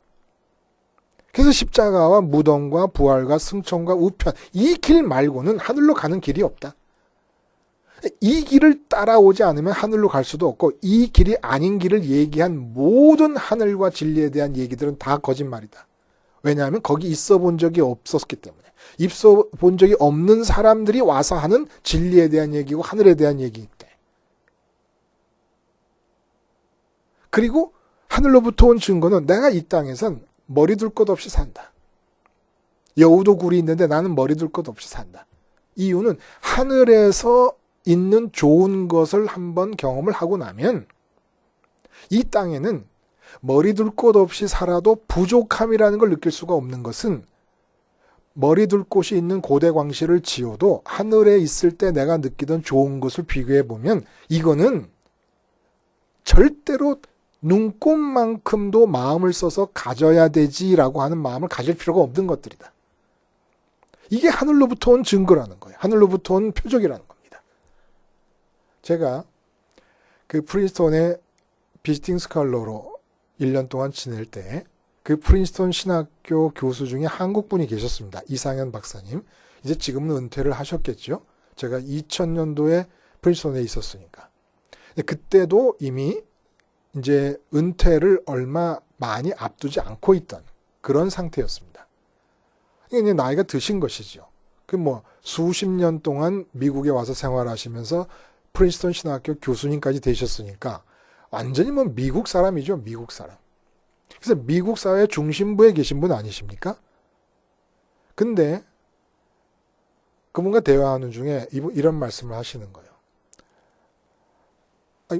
그래서 십자가와 무덤과 부활과 승천과 우편, 이 길 말고는 하늘로 가는 길이 없다. 이 길을 따라오지 않으면 하늘로 갈 수도 없고 이 길이 아닌 길을 얘기한 모든 하늘과 진리에 대한 얘기들은 다 거짓말이다. 왜냐하면 거기 있어 본 적이 없었기 때문에. 있어 본 적이 없는 사람들이 와서 하는 진리에 대한 얘기고 하늘에 대한 얘기이기 때문에. 그리고 하늘로부터 온 증거는 내가 이 땅에선 머리 둘 것 없이 산다. 여우도 굴이 있는데 나는 머리 둘 것 없이 산다. 이유는 하늘에서 있는 좋은 것을 한번 경험을 하고 나면 이 땅에는 머리 둘 것 없이 살아도 부족함이라는 걸 느낄 수가 없는 것은 머리 둘 곳이 있는 고대 광실을 지어도 하늘에 있을 때 내가 느끼던 좋은 것을 비교해 보면 이거는 절대로 눈곱만큼도 마음을 써서 가져야 되지라고 하는 마음을 가질 필요가 없는 것들이다. 이게 하늘로부터 온 증거라는 거예요. 하늘로부터 온 표적이라는 겁니다. 제가 그 프린스턴의 비지팅 스칼러로 1년 동안 지낼 때 그 프린스턴 신학교 교수 중에 한국분이 계셨습니다. 이상현 박사님. 이제 지금은 은퇴를 하셨겠죠. 제가 2000년도에 프린스턴에 있었으니까. 그때도 이미 이제 은퇴를 얼마 많이 앞두지 않고 있던 그런 상태였습니다. 이게 나이가 드신 것이죠. 그 뭐 수십 년 동안 미국에 와서 생활하시면서 프린스턴 신학교 교수님까지 되셨으니까 완전히 뭐 미국 사람이죠. 미국 사람. 그래서 미국 사회 중심부에 계신 분 아니십니까? 근데 그분과 대화하는 중에 이런 말씀을 하시는 거예요.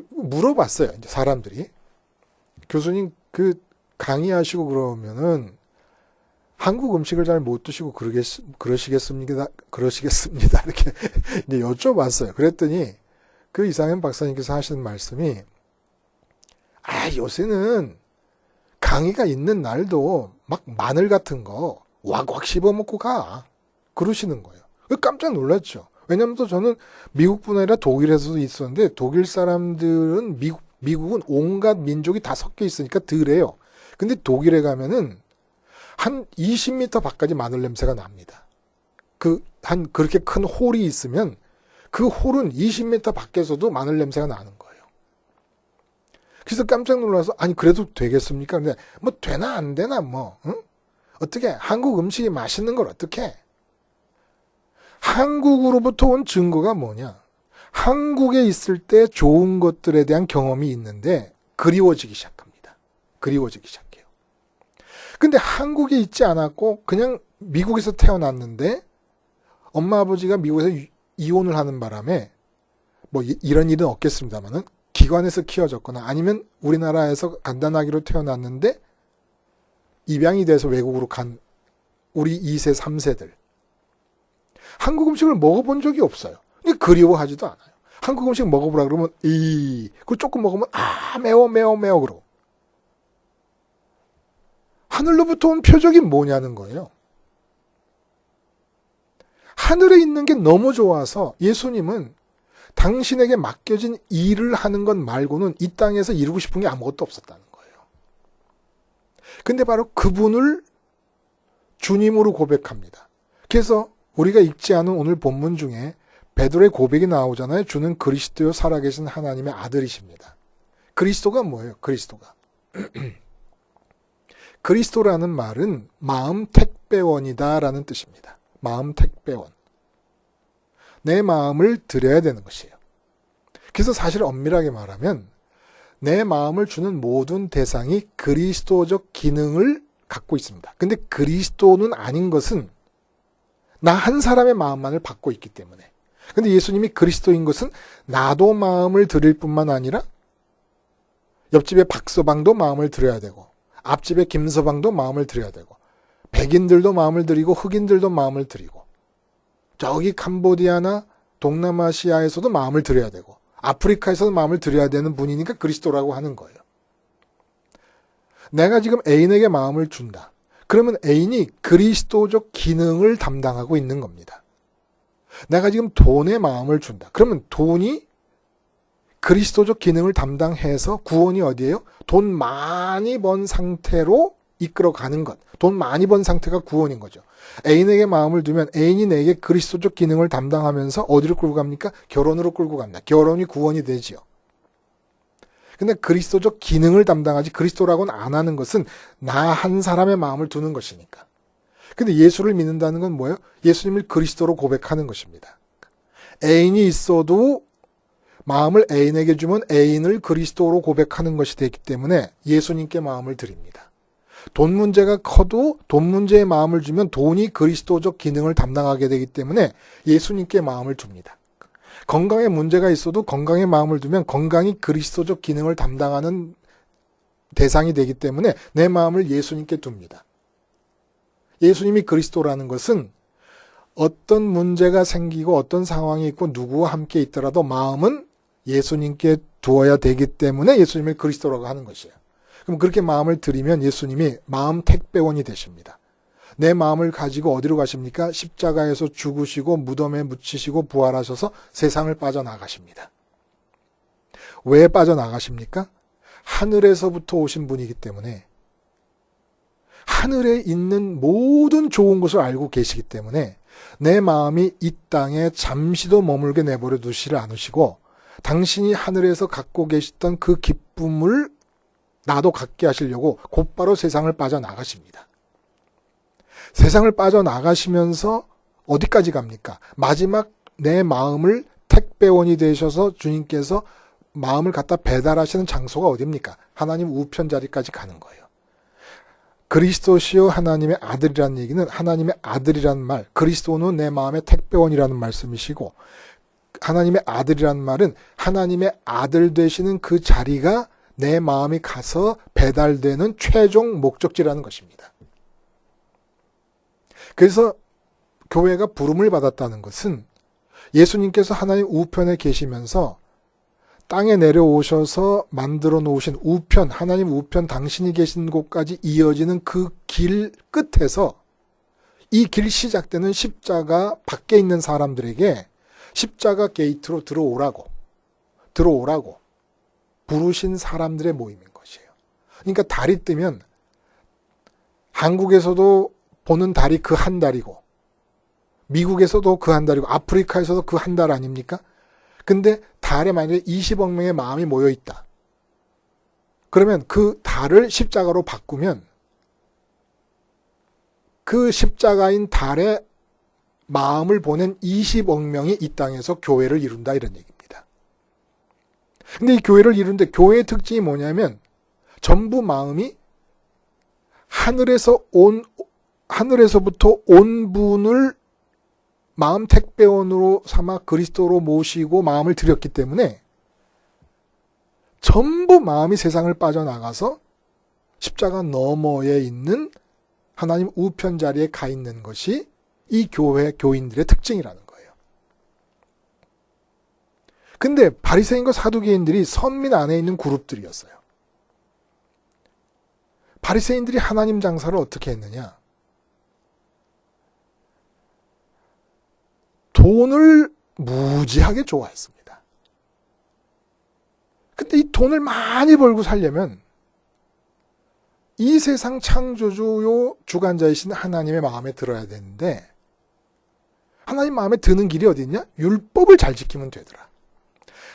물어봤어요. 이제 사람들이. 교수님 그 강의하시고 그러면은 한국 음식을 잘 못 드시고 그러시겠습니까? 이렇게 이제 여쭤봤어요. 그랬더니 그 이상현 박사님께서 하시는 말씀이 요새는 강의가 있는 날도 막 마늘 같은 거 왁왁 씹어먹고 가. 그러시는 거예요. 깜짝 놀랐죠. 왜냐하면 또 저는 미국뿐 아니라 독일에서도 있었는데 독일 사람들은 미국은 온갖 민족이 다 섞여 있으니까 덜해요. 근데 독일에 가면은 한 20m 밖까지 마늘 냄새가 납니다. 그렇게 큰 홀이 있으면 그 홀은 20m 밖에서도 마늘 냄새가 나는 거예요. 그래서 깜짝 놀라서 그래도 되겠습니까? 근데 뭐 되나 안 되나 응? 어떻게 한국 음식이 맛있는 걸 어떻게? 한국으로부터 온 증거가 뭐냐? 한국에 있을 때 좋은 것들에 대한 경험이 있는데 그리워지기 시작합니다. 그리워지기 시작해요. 근데 한국에 있지 않았고 그냥 미국에서 태어났는데 엄마 아버지가 미국에서 이혼을 하는 바람에 뭐 이런 일은 없겠습니다만은 기관에서 키워졌거나 아니면 우리나라에서 갓난아기로 태어났는데 입양이 돼서 외국으로 간 우리 2세, 3세들. 한국 음식을 먹어본 적이 없어요. 그리워하지도 않아요. 한국 음식 먹어보라 그러면 그 조금 먹으면 매워 그러고. 하늘로부터 온 표적이 뭐냐는 거예요. 하늘에 있는 게 너무 좋아서 예수님은 당신에게 맡겨진 일을 하는 것 말고는 이 땅에서 이루고 싶은 게 아무것도 없었다는 거예요. 근데 바로 그분을 주님으로 고백합니다. 그래서 우리가 읽지 않은 오늘 본문 중에 베드로의 고백이 나오잖아요. 주는 그리스도요 살아계신 하나님의 아들이십니다. 그리스도가 뭐예요? 그리스도가. 그리스도라는 말은 마음 택배원이다라는 뜻입니다. 마음 택배원. 내 마음을 드려야 되는 것이에요. 그래서 사실 엄밀하게 말하면 내 마음을 주는 모든 대상이 그리스도적 기능을 갖고 있습니다. 근데 그리스도는 아닌 것은 나 한 사람의 마음만을 받고 있기 때문에. 근데 예수님이 그리스도인 것은 나도 마음을 드릴 뿐만 아니라 옆집의 박서방도 마음을 드려야 되고 앞집의 김서방도 마음을 드려야 되고 백인들도 마음을 드리고 흑인들도 마음을 드리고 저기 캄보디아나 동남아시아에서도 마음을 드려야 되고 아프리카에서도 마음을 드려야 되는 분이니까 그리스도라고 하는 거예요. 내가 지금 애인에게 마음을 준다. 그러면 애인이 그리스도적 기능을 담당하고 있는 겁니다. 내가 지금 돈에 마음을 준다. 그러면 돈이 그리스도적 기능을 담당해서 구원이 어디예요? 돈 많이 번 상태로 이끌어가는 것. 돈 많이 번 상태가 구원인 거죠. 애인에게 마음을 두면 애인이 내게 그리스도적 기능을 담당하면서 어디로 끌고 갑니까? 결혼으로 끌고 갑니다. 결혼이 구원이 되지요. 근데 그리스도적 기능을 담당하지 그리스도라고는 안 하는 것은 나 한 사람의 마음을 두는 것이니까. 근데 예수를 믿는다는 건 뭐예요? 예수님을 그리스도로 고백하는 것입니다. 애인이 있어도 마음을 애인에게 주면 애인을 그리스도로 고백하는 것이 되기 때문에 예수님께 마음을 드립니다. 돈 문제가 커도 돈 문제에 마음을 주면 돈이 그리스도적 기능을 담당하게 되기 때문에 예수님께 마음을 둡니다. 건강에 문제가 있어도 건강에 마음을 두면 건강이 그리스도적 기능을 담당하는 대상이 되기 때문에 내 마음을 예수님께 둡니다. 예수님이 그리스도라는 것은 어떤 문제가 생기고 어떤 상황이 있고 누구와 함께 있더라도 마음은 예수님께 두어야 되기 때문에 예수님을 그리스도라고 하는 것이에요. 그럼 그렇게 마음을 드리면 예수님이 마음 택배원이 되십니다. 내 마음을 가지고 어디로 가십니까? 십자가에서 죽으시고 무덤에 묻히시고 부활하셔서 세상을 빠져나가십니다. 왜 빠져나가십니까? 하늘에서부터 오신 분이기 때문에, 하늘에 있는 모든 좋은 것을 알고 계시기 때문에 내 마음이 이 땅에 잠시도 머물게 내버려 두시를 않으시고, 당신이 하늘에서 갖고 계시던 그 기쁨을 나도 갖게 하시려고 곧바로 세상을 빠져나가십니다. 세상을 빠져나가시면서 어디까지 갑니까? 마지막 내 마음을 택배원이 되셔서 주님께서 마음을 갖다 배달하시는 장소가 어디입니까? 하나님 우편 자리까지 가는 거예요. 그리스도시요 하나님의 아들이라는 얘기는 하나님의 아들이라는 말, 그리스도는 내 마음의 택배원이라는 말씀이시고, 하나님의 아들이라는 말은 하나님의 아들 되시는 그 자리가 내 마음이 가서 배달되는 최종 목적지라는 것입니다. 그래서 교회가 부름을 받았다는 것은 예수님께서 하나님 우편에 계시면서 땅에 내려오셔서 만들어 놓으신 우편, 하나님 우편 당신이 계신 곳까지 이어지는 그 길 끝에서 이 길 시작되는 십자가 밖에 있는 사람들에게 십자가 게이트로 들어오라고 부르신 사람들의 모임인 것이에요. 그러니까 달이 뜨면 한국에서도 보는 달이 그 한 달이고, 미국에서도 그 한 달이고, 아프리카에서도 그 한 달 아닙니까? 근데 달에 만약에 20억 명의 마음이 모여 있다. 그러면 그 달을 십자가로 바꾸면 그 십자가인 달에 마음을 보낸 20억 명이 이 땅에서 교회를 이룬다, 이런 얘기입니다. 근데 이 교회를 이루는데 교회의 특징이 뭐냐면 전부 마음이 하늘에서부터 온 분을 마음 택배원으로 삼아 그리스도로 모시고 마음을 드렸기 때문에 전부 마음이 세상을 빠져나가서 십자가 너머에 있는 하나님 우편 자리에 가 있는 것이 이 교회 교인들의 특징이라는 거예요. 근데 바리새인과 사두개인들이 선민 안에 있는 그룹들이었어요. 바리새인들이 하나님 장사를 어떻게 했느냐? 돈을 무지하게 좋아했습니다. 근데 이 돈을 많이 벌고 살려면 이 세상 창조주요 주관자이신 하나님의 마음에 들어야 되는데, 하나님 마음에 드는 길이 어디 있냐? 율법을 잘 지키면 되더라.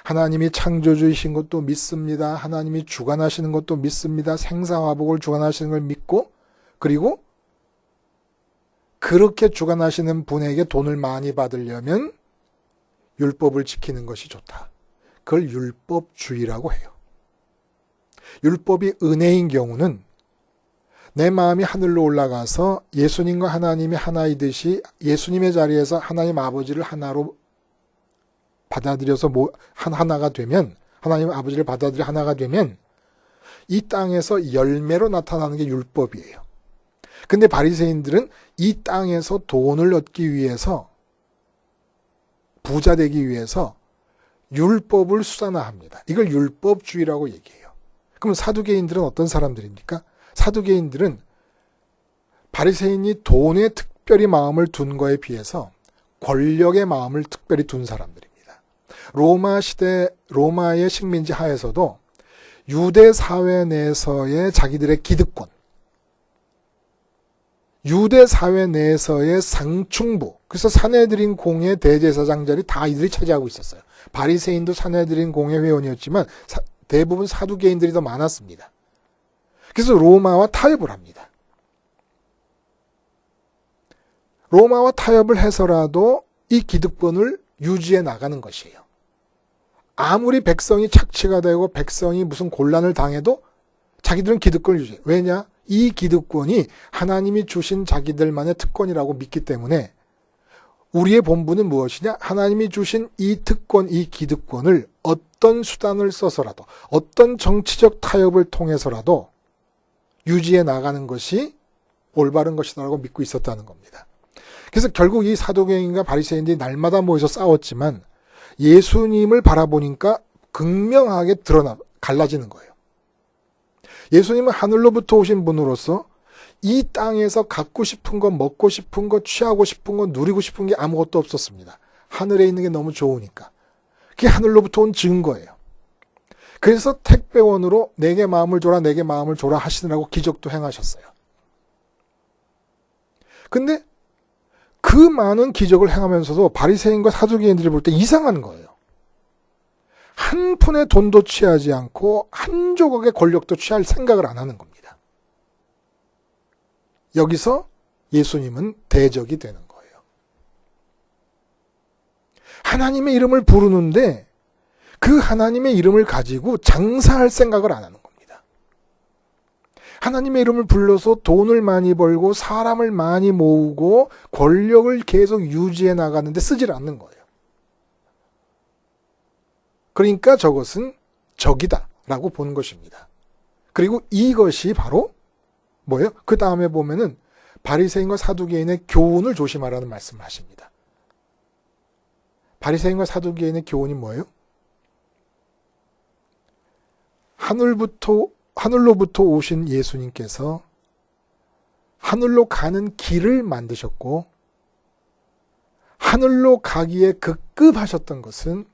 하나님이 창조주이신 것도 믿습니다. 하나님이 주관하시는 것도 믿습니다. 생사화복을 주관하시는 걸 믿고, 그리고 그렇게 주관하시는 분에게 돈을 많이 받으려면 율법을 지키는 것이 좋다. 그걸 율법주의라고 해요. 율법이 은혜인 경우는 내 마음이 하늘로 올라가서 예수님과 하나님이 하나이듯이 예수님의 자리에서 하나님 아버지를 하나로 받아들여서 하나가 되면, 하나님 아버지를 받아들여 하나가 되면 이 땅에서 열매로 나타나는 게 율법이에요. 근데 바리새인들은 이 땅에서 돈을 얻기 위해서, 부자 되기 위해서 율법을 수단화합니다. 이걸 율법주의라고 얘기해요. 그럼 사두개인들은 어떤 사람들입니까? 사두개인들은 바리새인이 돈에 특별히 마음을 둔 거에 비해서 권력의 마음을 특별히 둔 사람들입니다. 로마 시대, 로마의 식민지 하에서도 유대 사회 내에서의 자기들의 기득권, 유대 사회 내에서의 상충부, 그래서 사내들인 공의 대제사장 자리 다 이들이 차지하고 있었어요. 바리새인도 사내들인 공의 회원이었지만 대부분 사두개인들이 더 많았습니다. 그래서 로마와 타협을 합니다. 로마와 타협을 해서라도 이 기득권을 유지해 나가는 것이에요. 아무리 백성이 착취가 되고 백성이 무슨 곤란을 당해도 자기들은 기득권을 유지해요. 왜냐? 이 기득권이 하나님이 주신 자기들만의 특권이라고 믿기 때문에 우리의 본분은 무엇이냐? 하나님이 주신 이 특권, 이 기득권을 어떤 수단을 써서라도, 어떤 정치적 타협을 통해서라도 유지해 나가는 것이 올바른 것이라고 믿고 있었다는 겁니다. 그래서 결국 이 사두개인과 바리새인들이 날마다 모여서 싸웠지만 예수님을 바라보니까 극명하게 갈라지는 거예요. 예수님은 하늘로부터 오신 분으로서 이 땅에서 갖고 싶은 거, 먹고 싶은 거, 취하고 싶은 거, 누리고 싶은 게 아무것도 없었습니다. 하늘에 있는 게 너무 좋으니까. 그게 하늘로부터 온 증거예요. 그래서 택배원으로 내게 마음을 줘라, 내게 마음을 줘라 하시느라고 기적도 행하셨어요. 근데 그 많은 기적을 행하면서도 바리새인과 사두개인들이 볼 때 이상한 거예요. 한 푼의 돈도 취하지 않고 한 조각의 권력도 취할 생각을 안 하는 겁니다. 여기서 예수님은 대적이 되는 거예요. 하나님의 이름을 부르는데 그 하나님의 이름을 가지고 장사할 생각을 안 하는 겁니다. 하나님의 이름을 불러서 돈을 많이 벌고 사람을 많이 모으고 권력을 계속 유지해 나가는데 쓰질 않는 거예요. 그러니까 저것은 적이다 라고 보는 것입니다. 그리고 이것이 바로 뭐예요? 그 다음에 보면은 바리새인과 사두개인의 교훈을 조심하라는 말씀을 하십니다. 바리새인과 사두개인의 교훈이 뭐예요? 하늘로부터 오신 예수님께서 하늘로 가는 길을 만드셨고 하늘로 가기에 급급하셨던 것은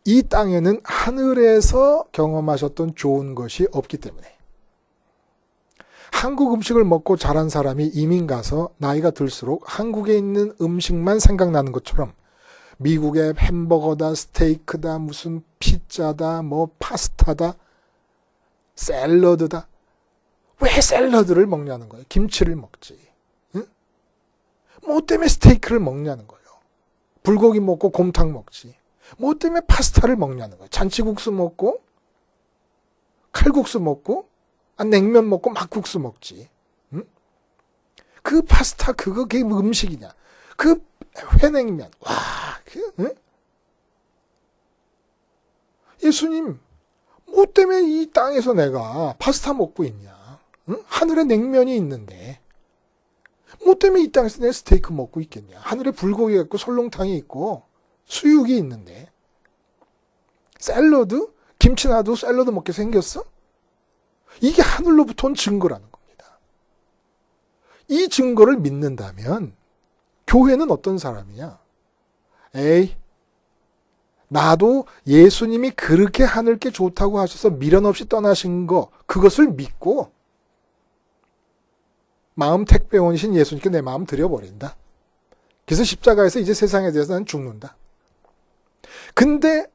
이 땅에는 하늘에서 경험하셨던 좋은 것이 없기 때문에 한국 음식을 먹고 자란 사람이 이민 가서 나이가 들수록 한국에 있는 음식만 생각나는 것처럼 미국의 햄버거다, 스테이크다, 무슨 피자다, 뭐 파스타다, 샐러드다. 왜 샐러드를 먹냐는 거예요. 김치를 먹지. 응? 뭐 때문에 스테이크를 먹냐는 거예요. 불고기 먹고 곰탕 먹지. 뭐 때문에 파스타를 먹냐는 거예요. 잔치국수 먹고 칼국수 먹고 냉면 먹고 막국수 먹지. 응? 그 파스타 그게 음식이냐. 그 회냉면. 와, 응? 예수님 뭐 때문에 이 땅에서 내가 파스타 먹고 있냐. 응? 하늘에 냉면이 있는데 뭐 때문에 이 땅에서 내가 스테이크 먹고 있겠냐. 하늘에 불고기가 있고 설렁탕이 있고 수육이 있는데 샐러드? 김치 놔도 샐러드 먹게 생겼어? 이게 하늘로부터 온 증거라는 겁니다. 이 증거를 믿는다면 교회는 어떤 사람이냐? 에이, 나도 예수님이 그렇게 하늘께 좋다고 하셔서 미련 없이 떠나신 거 그것을 믿고 마음 택배원이신 예수님께 내 마음 드려버린다. 그래서 십자가에서 이제 세상에 대해서 난 죽는다. 근데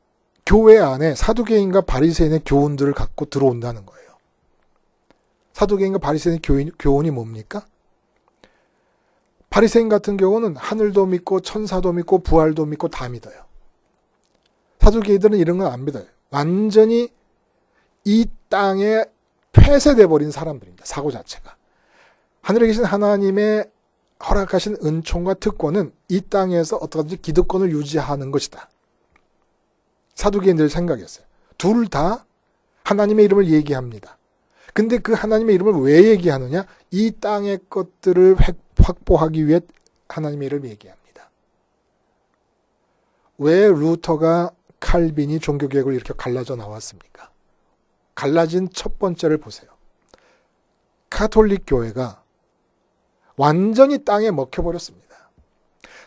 교회 안에 사두개인과 바리새인의 교훈들을 갖고 들어온다는 거예요. 사두개인과 바리새인의 교훈이 뭡니까? 바리새인 같은 경우는 하늘도 믿고 천사도 믿고 부활도 믿고 다 믿어요. 사두개인들은 이런 건 안 믿어요. 완전히 이 땅에 폐쇄돼 버린 사람들입니다. 사고 자체가. 하늘에 계신 하나님의 허락하신 은총과 특권은 이 땅에서 어떻게든지 기득권을 유지하는 것이다. 사두개인들 생각이었어요. 둘 다 하나님의 이름을 얘기합니다. 근데 그 하나님의 이름을 왜 얘기하느냐? 이 땅의 것들을 확보하기 위해 하나님의 이름을 얘기합니다. 왜 루터가 칼빈이 종교개혁을 이렇게 갈라져 나왔습니까? 갈라진 첫 번째를 보세요. 카톨릭 교회가 완전히 땅에 먹혀버렸습니다.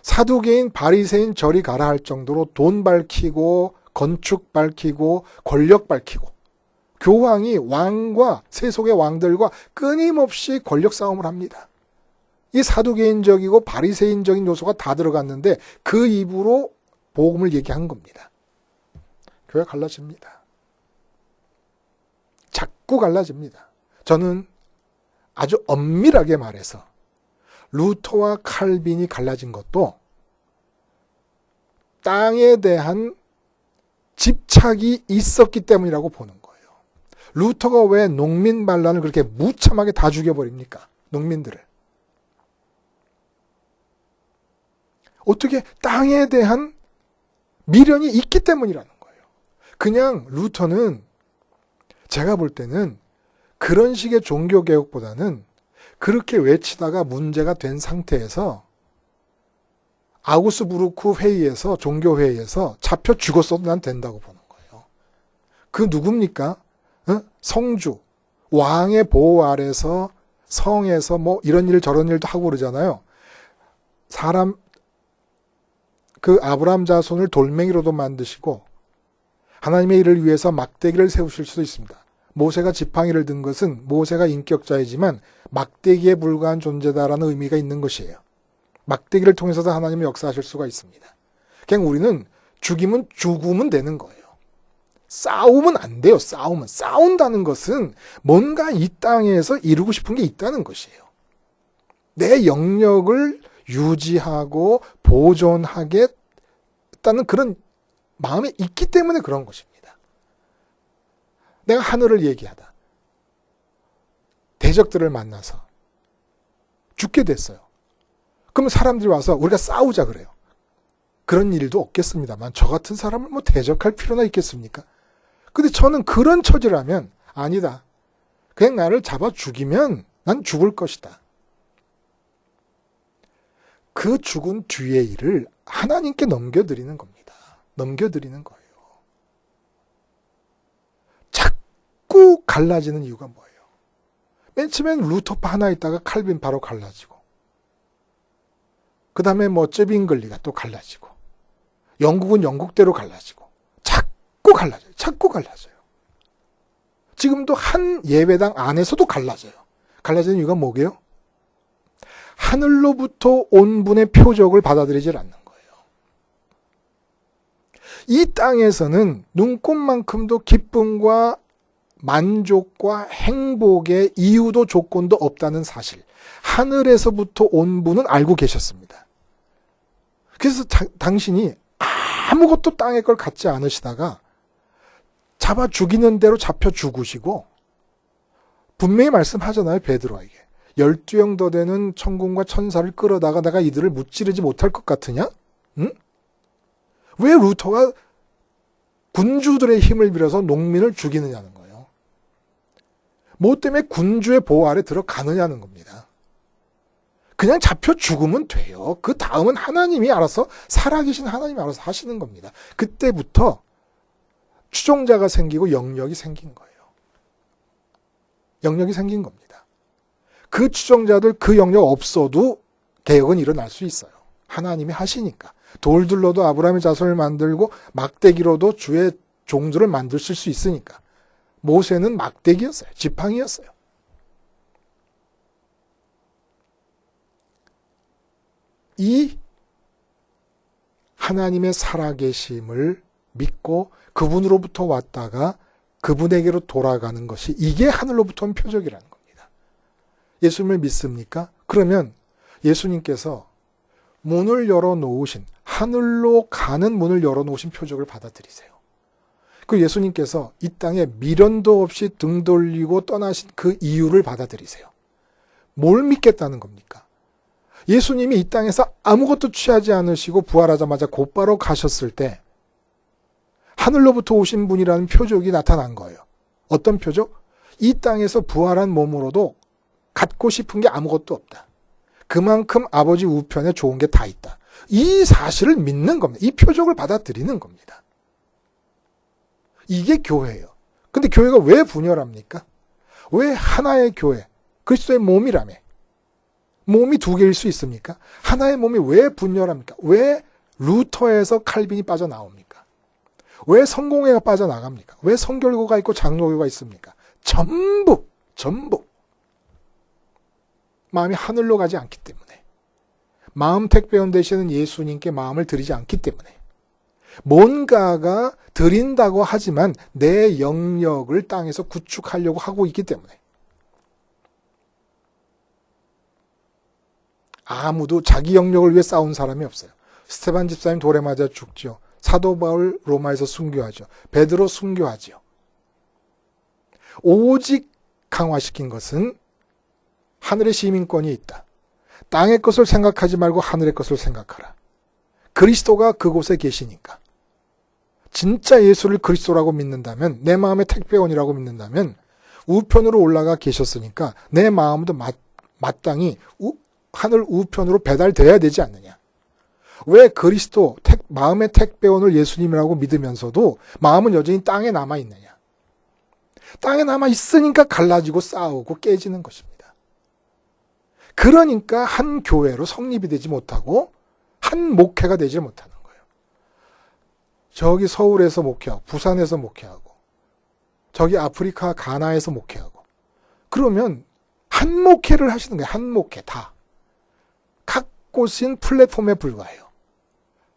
사두개인, 바리새인 저리 가라 할 정도로 돈 밝히고 건축 밝히고 권력 밝히고 교황이 왕과 세속의 왕들과 끊임없이 권력 싸움을 합니다. 이 사두개인적이고 바리새인적인 요소가 다 들어갔는데 그 입으로 복음을 얘기한 겁니다. 교회가 갈라집니다. 자꾸 갈라집니다. 저는 아주 엄밀하게 말해서 루터와 칼빈이 갈라진 것도 땅에 대한 집착이 있었기 때문이라고 보는 거예요. 루터가 왜 농민 반란을 그렇게 무참하게 다 죽여버립니까? 농민들을. 어떻게 땅에 대한 미련이 있기 때문이라는 거예요. 그냥 루터는 제가 볼 때는 그런 식의 종교개혁보다는 그렇게 외치다가 문제가 된 상태에서 아우스부르크 회의에서 종교회의에서 잡혀 죽었어도 난 된다고 보는 거예요. 그 누굽니까? 성주, 왕의 보호 아래서 성에서 뭐 이런 일 저런 일도 하고 그러잖아요. 사람, 그 아브라함 자손을 돌멩이로도 만드시고 하나님의 일을 위해서 막대기를 세우실 수도 있습니다. 모세가 지팡이를 든 것은 모세가 인격자이지만 막대기에 불과한 존재다라는 의미가 있는 것이에요. 막대기를 통해서도 하나님이 역사하실 수가 있습니다. 그냥 우리는 죽으면 되는 거예요. 싸우면 안 돼요. 싸운다는 것은 뭔가 이 땅에서 이루고 싶은 게 있다는 것이에요. 내 영역을 유지하고 보존하겠다는 그런 마음이 있기 때문에 그런 것입니다. 내가 하늘을 얘기하다. 대적들을 만나서 죽게 됐어요. 그러면 사람들이 와서 우리가 싸우자 그래요. 그런 일도 없겠습니다만 저 같은 사람을 뭐 대적할 필요나 있겠습니까? 근데 저는 그런 처지라면 아니다. 그냥 나를 잡아 죽이면 난 죽을 것이다. 그 죽은 뒤의 일을 하나님께 넘겨드리는 겁니다. 넘겨드리는 거예요. 자꾸 갈라지는 이유가 뭐예요? 맨 처음엔 루터파 하나 있다가 칼빈 바로 갈라지고 그 다음에 뭐 쯔빙글리가 또 갈라지고 영국은 영국대로 갈라지고 자꾸 갈라져요. 지금도 한 예배당 안에서도 갈라져요. 갈라지는 이유가 뭐게요? 하늘로부터 온 분의 표적을 받아들이질 않는 거예요. 이 땅에서는 눈꽃만큼도 기쁨과 만족과 행복의 이유도 조건도 없다는 사실. 하늘에서부터 온 분은 알고 계셨습니다. 그래서 당신이 아무것도 땅의 걸 갖지 않으시다가 잡아 죽이는 대로 잡혀 죽으시고 분명히 말씀하잖아요. 베드로에게. 12형 더 되는 천군과 천사를 끌어다가 내가 이들을 무찌르지 못할 것 같으냐? 응? 왜 루터가 군주들의 힘을 빌어서 농민을 죽이느냐는 거예요. 뭐 때문에 군주의 보호 아래 들어가느냐는 겁니다. 그냥 잡혀 죽으면 돼요. 그 다음은 하나님이 알아서 살아계신 하나님이 알아서 하시는 겁니다. 그때부터 추종자가 생기고 영역이 생긴 거예요. 영역이 생긴 겁니다. 그 추종자들 그 영역 없어도 개혁은 일어날 수 있어요. 하나님이 하시니까. 돌들로도 아브라함의 자손을 만들고 막대기로도 주의 종들을 만드실 수 있으니까. 모세는 막대기였어요. 지팡이였어요. 이 하나님의 살아계심을 믿고 그분으로부터 왔다가 그분에게로 돌아가는 것이 이게 하늘로부터 온 표적이라는 겁니다. 예수님을 믿습니까? 그러면 예수님께서 문을 열어놓으신 하늘로 가는 문을 열어놓으신 표적을 받아들이세요. 그 예수님께서 이 땅에 미련도 없이 등 돌리고 떠나신 그 이유를 받아들이세요. 뭘 믿겠다는 겁니까? 예수님이 이 땅에서 아무것도 취하지 않으시고 부활하자마자 곧바로 가셨을 때 하늘로부터 오신 분이라는 표적이 나타난 거예요. 어떤 표적? 이 땅에서 부활한 몸으로도 갖고 싶은 게 아무것도 없다. 그만큼 아버지 우편에 좋은 게 다 있다. 이 사실을 믿는 겁니다. 이 표적을 받아들이는 겁니다. 이게 교회예요. 근데 교회가 왜 분열합니까? 왜 하나의 교회, 그리스도의 몸이라며. 몸이 두 개일 수 있습니까? 하나의 몸이 왜 분열합니까? 왜 루터에서 칼빈이 빠져나옵니까? 왜 성공회가 빠져나갑니까? 왜 성결교가 있고 장로교가 있습니까? 전부 마음이 하늘로 가지 않기 때문에, 마음 택배원 되시는 예수님께 마음을 드리지 않기 때문에, 뭔가가 드린다고 하지만 내 영역을 땅에서 구축하려고 하고 있기 때문에, 아무도 자기 영역을 위해 싸운 사람이 없어요. 스테반 집사님 돌에 맞아 죽죠. 사도 바울 로마에서 순교하죠. 베드로 순교하죠. 오직 강화시킨 것은 하늘의 시민권이 있다. 땅의 것을 생각하지 말고 하늘의 것을 생각하라. 그리스도가 그곳에 계시니까. 진짜 예수를 그리스도라고 믿는다면, 내 마음의 택배원이라고 믿는다면 우편으로 올라가 계셨으니까 내 마음도 마땅히 하늘 우편으로 배달돼야 되지 않느냐. 왜 그리스도 마음의 택배원을 예수님이라고 믿으면서도 마음은 여전히 땅에 남아있느냐. 땅에 남아 있으니까 갈라지고 싸우고 깨지는 것입니다. 그러니까 한 교회로 성립이 되지 못하고 한 목회가 되지 못하는 거예요. 저기 서울에서 목회하고 부산에서 목회하고 저기 아프리카 가나에서 목회하고 그러면 한 목회를 하시는 거예요. 한 목회 다. 각 곳인 플랫폼에 불과해요.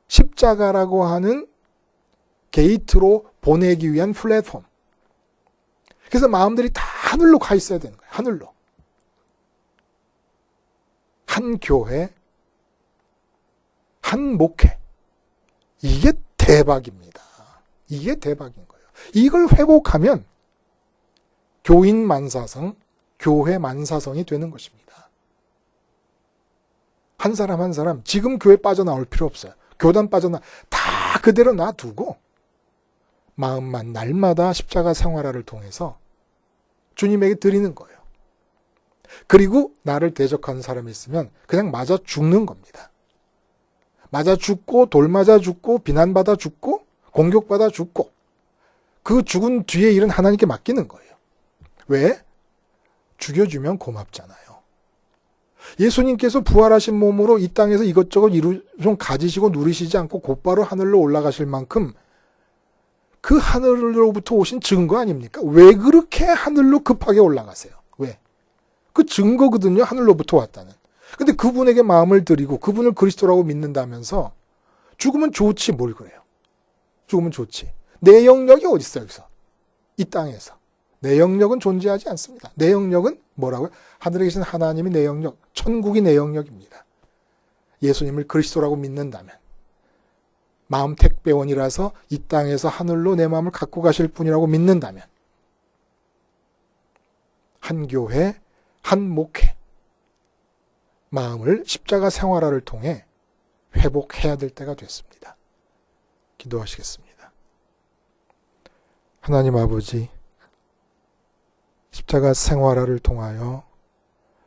십자가라고 하는 게이트로 보내기 위한 플랫폼. 그래서 마음들이 다 하늘로 가 있어야 되는 거예요. 하늘로. 한 교회, 한 목회. 이게 대박입니다. 이게 대박인 거예요. 이걸 회복하면 교인 만사성, 교회 만사성이 되는 것입니다. 한 사람 한 사람 지금 교회 빠져나올 필요 없어요. 교단 다 그대로 놔두고 마음만 날마다 십자가 생활화를 통해서 주님에게 드리는 거예요. 그리고 나를 대적하는 사람이 있으면 그냥 맞아 죽는 겁니다. 맞아 죽고 돌 맞아 죽고 비난받아 죽고 공격받아 죽고 그 죽은 뒤에 일은 하나님께 맡기는 거예요. 왜? 죽여주면 고맙잖아요. 예수님께서 부활하신 몸으로 이 땅에서 이것저것 좀 가지시고 누리시지 않고 곧바로 하늘로 올라가실 만큼 그 하늘로부터 오신 증거 아닙니까? 왜 그렇게 하늘로 급하게 올라가세요? 왜? 그 증거거든요. 하늘로부터 왔다는. 근데 그분에게 마음을 드리고 그분을 그리스도라고 믿는다면서 죽으면 좋지 뭘 그래요? 죽으면 좋지. 내 영역이 어디 있어요? 여기서. 이 땅에서. 내 영역은 존재하지 않습니다. 내 영역은 뭐라고요? 하늘에 계신 하나님이 내 영역, 천국이 내 영역입니다. 예수님을 그리스도라고 믿는다면 마음 택배원이라서 이 땅에서 하늘로 내 마음을 갖고 가실 분이라고 믿는다면 한 교회, 한 목회 마음을 십자가 생활화를 통해 회복해야 될 때가 됐습니다. 기도하시겠습니다. 하나님 아버지, 십자가 생활화를 통하여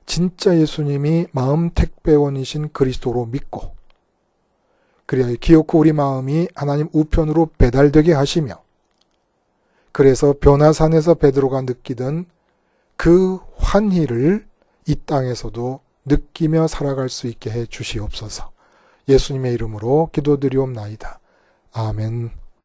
진짜 예수님이 마음 택배원이신 그리스도로 믿고 그리하여 기어코 우리 마음이 하나님 우편으로 배달되게 하시며 그래서 변화산에서 베드로가 느끼던 그 환희를 이 땅에서도 느끼며 살아갈 수 있게 해 주시옵소서. 예수님의 이름으로 기도드리옵나이다. 아멘.